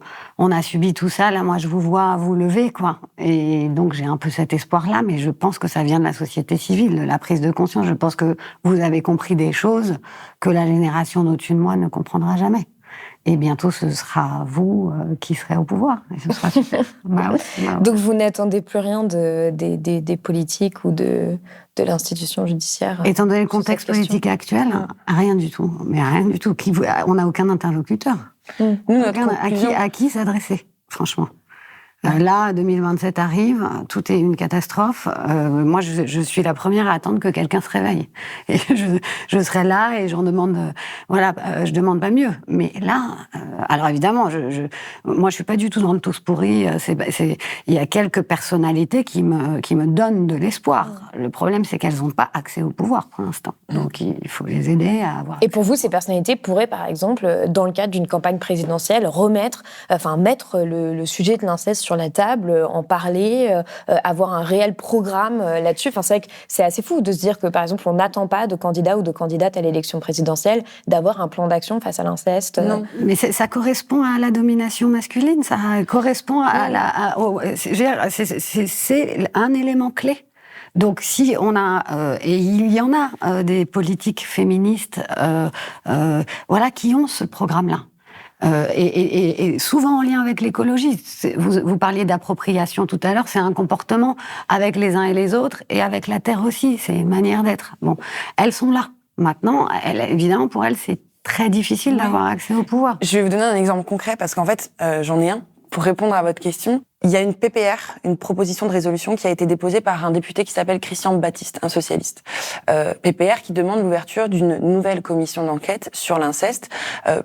a subi tout ça. Là, moi, je vous vois vous lever, quoi. Et donc, j'ai un peu cet espoir-là, mais je pense que ça vient de la société civile, de la prise de conscience. Je pense que vous avez compris des choses que la génération d'au-dessus de moi ne comprendra jamais. Et bientôt, ce sera vous qui serez au pouvoir. Et ce sera super. Donc, vous n'attendez plus rien des politiques ou de l'institution judiciaire? Étant donné le contexte politique actuel, rien du tout. Mais rien du tout. On n'a aucun interlocuteur. À qui s'adresser, franchement. Là, 2027 arrive, tout est une catastrophe. Moi, je suis la première à attendre que quelqu'un se réveille. Et je serai là et j'en demande, je demande pas mieux. Mais là, alors évidemment, moi, je suis pas du tout dans le tous pourri. Il y a quelques personnalités qui me donnent de l'espoir. Le problème, c'est qu'elles n'ont pas accès au pouvoir pour l'instant. Donc, il faut les aider à avoir. Et pour vous, ces personnalités pourraient, par exemple, dans le cadre d'une campagne présidentielle, mettre le sujet de l'inceste sur la table, en parler, avoir un réel programme là-dessus. Enfin, c'est vrai que c'est assez fou de se dire que, par exemple, on n'attend pas de candidat ou de candidate à l'élection présidentielle d'avoir un plan d'action face à l'inceste. Non, mais ça correspond à la domination masculine, ça correspond c'est un élément clé. Donc, si on a, et il y en a des politiques féministes, qui ont ce programme-là. Et souvent en lien avec l'écologie. Vous parliez d'appropriation tout à l'heure, c'est un comportement avec les uns et les autres, et avec la Terre aussi, c'est une manière d'être. Bon, elles sont là. Maintenant, évidemment, pour elles, c'est très difficile d'avoir accès au pouvoir. Je vais vous donner un exemple concret, parce qu'en fait, j'en ai un. Pour répondre à votre question, il y a une PPR, une proposition de résolution qui a été déposée par un député qui s'appelle Christian Baptiste, un socialiste. PPR qui demande l'ouverture d'une nouvelle commission d'enquête sur l'inceste,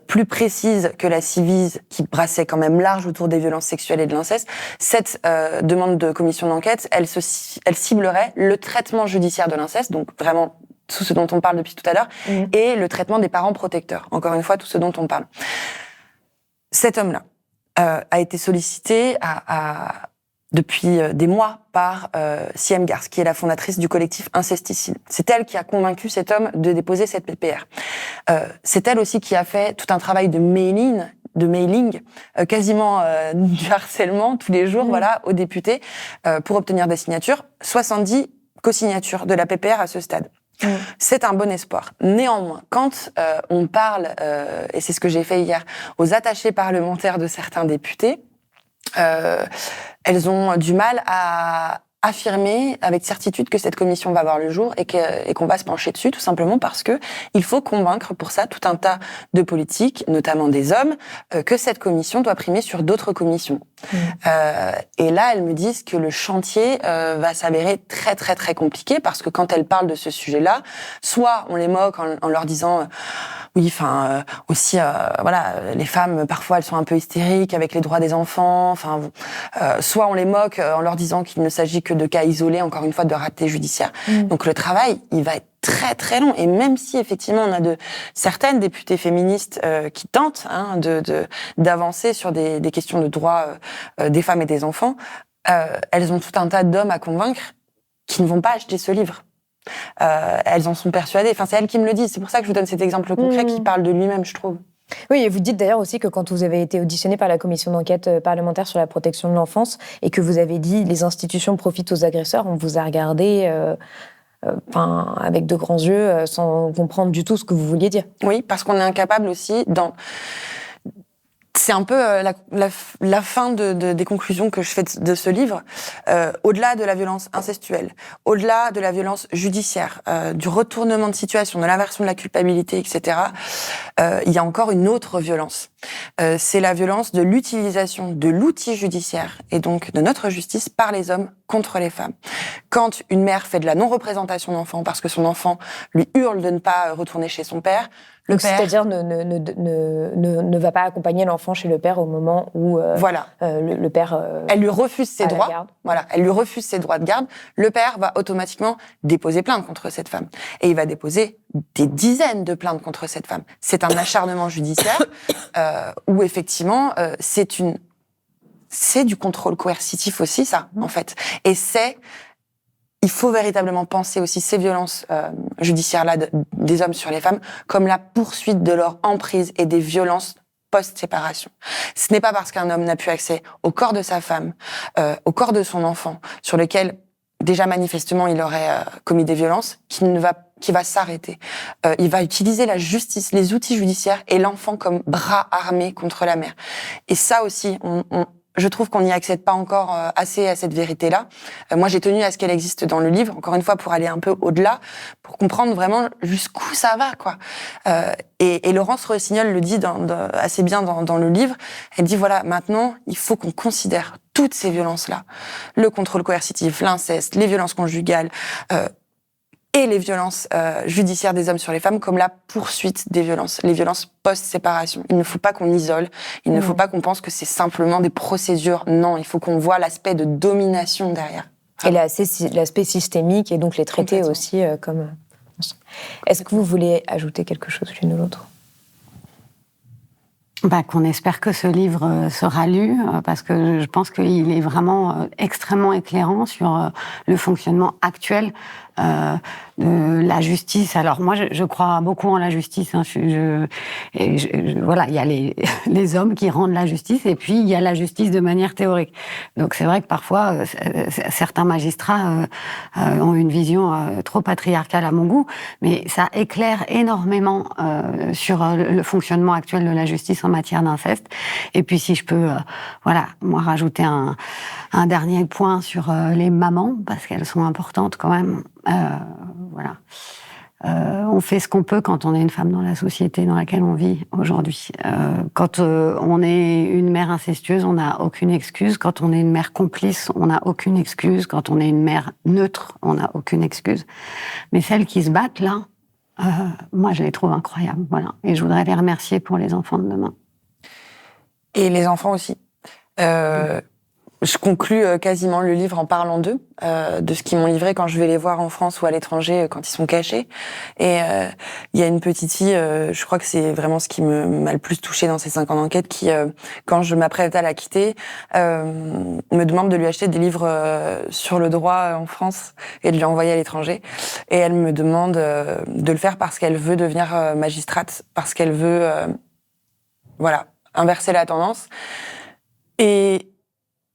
plus précise que la Civise, qui brassait quand même large autour des violences sexuelles et de l'inceste. Cette demande de commission d'enquête, elle ciblerait le traitement judiciaire de l'inceste, donc vraiment tout ce dont on parle depuis tout à l'heure, et le traitement des parents protecteurs. Encore une fois, tout ce dont on parle. Cet homme-là a été sollicité depuis des mois par Siem Garce, qui est la fondatrice du collectif Incesticide. C'est elle qui a convaincu cet homme de déposer cette PPR. C'est elle aussi qui a fait tout un travail de mailing, quasiment du harcèlement tous les jours, aux députés, pour obtenir des signatures. 70 co-signatures de la PPR à ce stade. C'est un bon espoir. Néanmoins, quand on parle, et c'est ce que j'ai fait hier, aux attachés parlementaires de certains députés, elles ont du mal à affirmer avec certitude que cette commission va voir le jour et qu'on va se pencher dessus, tout simplement parce que il faut convaincre pour ça tout un tas de politiques, notamment des hommes, que cette commission doit primer sur d'autres commissions. Et là, elles me disent que le chantier va s'avérer très très très compliqué, parce que quand elles parlent de ce sujet-là, soit on les moque en leur disant les femmes parfois elles sont un peu hystériques avec les droits des enfants, soit on les moque en leur disant qu'il ne s'agit que de cas isolés, encore une fois, de ratés judiciaires. Donc le travail, il va être très très long, et même si effectivement on a certaines députées féministes qui tentent d'avancer sur des questions de droits des femmes et des enfants, elles ont tout un tas d'hommes à convaincre qui ne vont pas acheter ce livre. Elles en sont persuadées. Enfin, c'est elles qui me le disent. C'est pour ça que je vous donne cet exemple concret qui parle de lui-même, je trouve. Oui, et vous dites d'ailleurs aussi que quand vous avez été auditionné par la commission d'enquête parlementaire sur la protection de l'enfance et que vous avez dit les institutions profitent aux agresseurs, on vous a regardé avec de grands yeux, sans comprendre du tout ce que vous vouliez dire. Oui, parce qu'on est incapable aussi c'est un peu la fin des conclusions que je fais de ce livre. Au-delà de la violence incestuelle, au-delà de la violence judiciaire, du retournement de situation, de l'inversion de la culpabilité, etc., il y a encore une autre violence. C'est la violence de l'utilisation de l'outil judiciaire et donc de notre justice par les hommes contre les femmes. Quand une mère fait de la non-représentation d'enfant parce que son enfant lui hurle de ne pas retourner chez son père, c'est-à-dire ne va pas accompagner l'enfant chez le père au moment où le père... elle lui refuse ses droits. Voilà, elle lui refuse ses droits de garde. Le père va automatiquement déposer plainte contre cette femme. Et il va déposer des dizaines de plaintes contre cette femme. C'est un acharnement judiciaire où effectivement c'est du contrôle coercitif aussi, ça, en fait. Et il faut véritablement penser aussi ces violences judiciaires-là des hommes sur les femmes comme la poursuite de leur emprise et des violences post-séparation. Ce n'est pas parce qu'un homme n'a plus accès au corps de sa femme, au corps de son enfant, sur lequel déjà manifestement il aurait commis des violences, qu'il va s'arrêter. Il va utiliser la justice, les outils judiciaires et l'enfant comme bras armé contre la mère. Et ça aussi, je trouve qu'on n'y accède pas encore assez à cette vérité-là. Moi, j'ai tenu à ce qu'elle existe dans le livre, encore une fois, pour aller un peu au-delà, pour comprendre vraiment jusqu'où ça va, quoi. Et Laurence Rossignol le dit assez bien dans le livre. Elle dit, voilà, maintenant, il faut qu'on considère toutes ces violences-là. Le contrôle coercitif, l'inceste, les violences conjugales, et les violences judiciaires des hommes sur les femmes comme la poursuite des violences, les violences post-séparation. Il ne faut pas qu'on isole, il ne faut pas qu'on pense que c'est simplement des procédures. Non, il faut qu'on voit l'aspect de domination derrière. Et l'aspect systémique et donc les traiter aussi comme... Est-ce que vous voulez ajouter quelque chose l'une ou l'autre ? Qu'on espère que ce livre sera lu, parce que je pense qu'il est vraiment extrêmement éclairant sur le fonctionnement actuel de la justice. Alors moi, je crois beaucoup en la justice. Hein. Voilà, il y a les hommes qui rendent la justice, et puis il y a la justice de manière théorique. Donc c'est vrai que parfois certains magistrats ont une vision trop patriarcale à mon goût, mais ça éclaire énormément sur le fonctionnement actuel de la justice en matière d'inceste. Et puis si je peux, moi rajouter un dernier point sur les mamans, parce qu'elles sont importantes quand même. On fait ce qu'on peut quand on est une femme dans la société dans laquelle on vit aujourd'hui. Quand on est une mère incestueuse, on n'a aucune excuse. Quand on est une mère complice, on n'a aucune excuse. Quand on est une mère neutre, on n'a aucune excuse. Mais celles qui se battent là, moi je les trouve incroyables. Voilà. Et je voudrais les remercier pour les enfants de demain. Et les enfants aussi. Je conclus quasiment le livre en parlant d'eux, de ce qu'ils m'ont livré quand je vais les voir en France ou à l'étranger quand ils sont cachés. Et il y a une petite fille, je crois que c'est vraiment ce qui m'a le plus touchée dans ces 5 ans d'enquête, qui, quand je m'apprête à la quitter, me demande de lui acheter des livres sur le droit en France et de lui envoyer à l'étranger. Et elle me demande de le faire parce qu'elle veut devenir magistrate, parce qu'elle veut, inverser la tendance. Et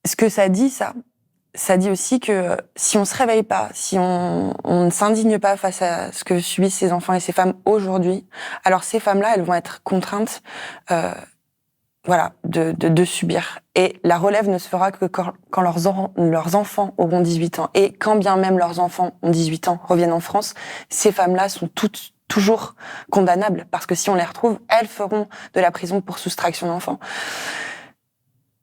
ce que ça dit, ça dit aussi que si on se réveille pas, si on ne s'indigne pas face à ce que subissent ces enfants et ces femmes aujourd'hui, alors ces femmes-là, elles vont être contraintes, de subir. Et la relève ne se fera que quand leurs enfants auront 18 ans. Et quand bien même leurs enfants ont 18 ans, reviennent en France, ces femmes-là sont toujours condamnables, parce que si on les retrouve, elles feront de la prison pour soustraction d'enfants.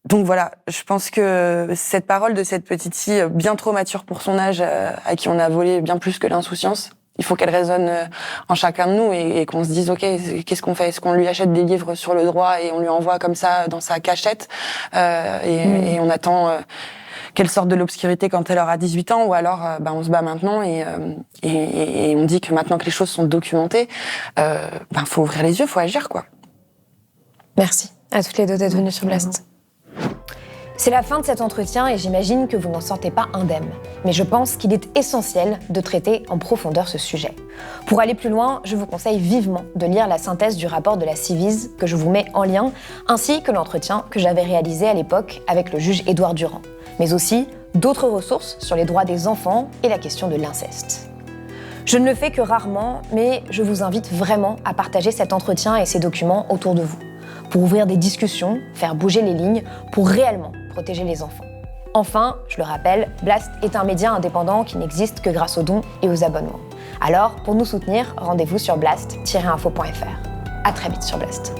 Donc voilà, je pense que cette parole de cette petite fille bien trop mature pour son âge, à qui on a volé bien plus que l'insouciance, il faut qu'elle résonne en chacun de nous et qu'on se dise, ok, qu'est-ce qu'on fait ? Est-ce qu'on lui achète des livres sur le droit et on lui envoie comme ça dans sa cachette et on attend qu'elle sorte de l'obscurité quand elle aura 18 ans, ou alors on se bat maintenant et on dit que maintenant que les choses sont documentées, faut ouvrir les yeux, faut agir, quoi. Merci à toutes les deux d'être venues sur Blast. C'est la fin de cet entretien et j'imagine que vous n'en sortez pas indemne. Mais je pense qu'il est essentiel de traiter en profondeur ce sujet. Pour aller plus loin, je vous conseille vivement de lire la synthèse du rapport de la Ciivise que je vous mets en lien, ainsi que l'entretien que j'avais réalisé à l'époque avec le juge Édouard Durand, mais aussi d'autres ressources sur les droits des enfants et la question de l'inceste. Je ne le fais que rarement, mais je vous invite vraiment à partager cet entretien et ces documents autour de vous, pour ouvrir des discussions, faire bouger les lignes, pour réellement protéger les enfants. Enfin, je le rappelle, Blast est un média indépendant qui n'existe que grâce aux dons et aux abonnements. Alors, pour nous soutenir, rendez-vous sur blast-info.fr. À très vite sur Blast.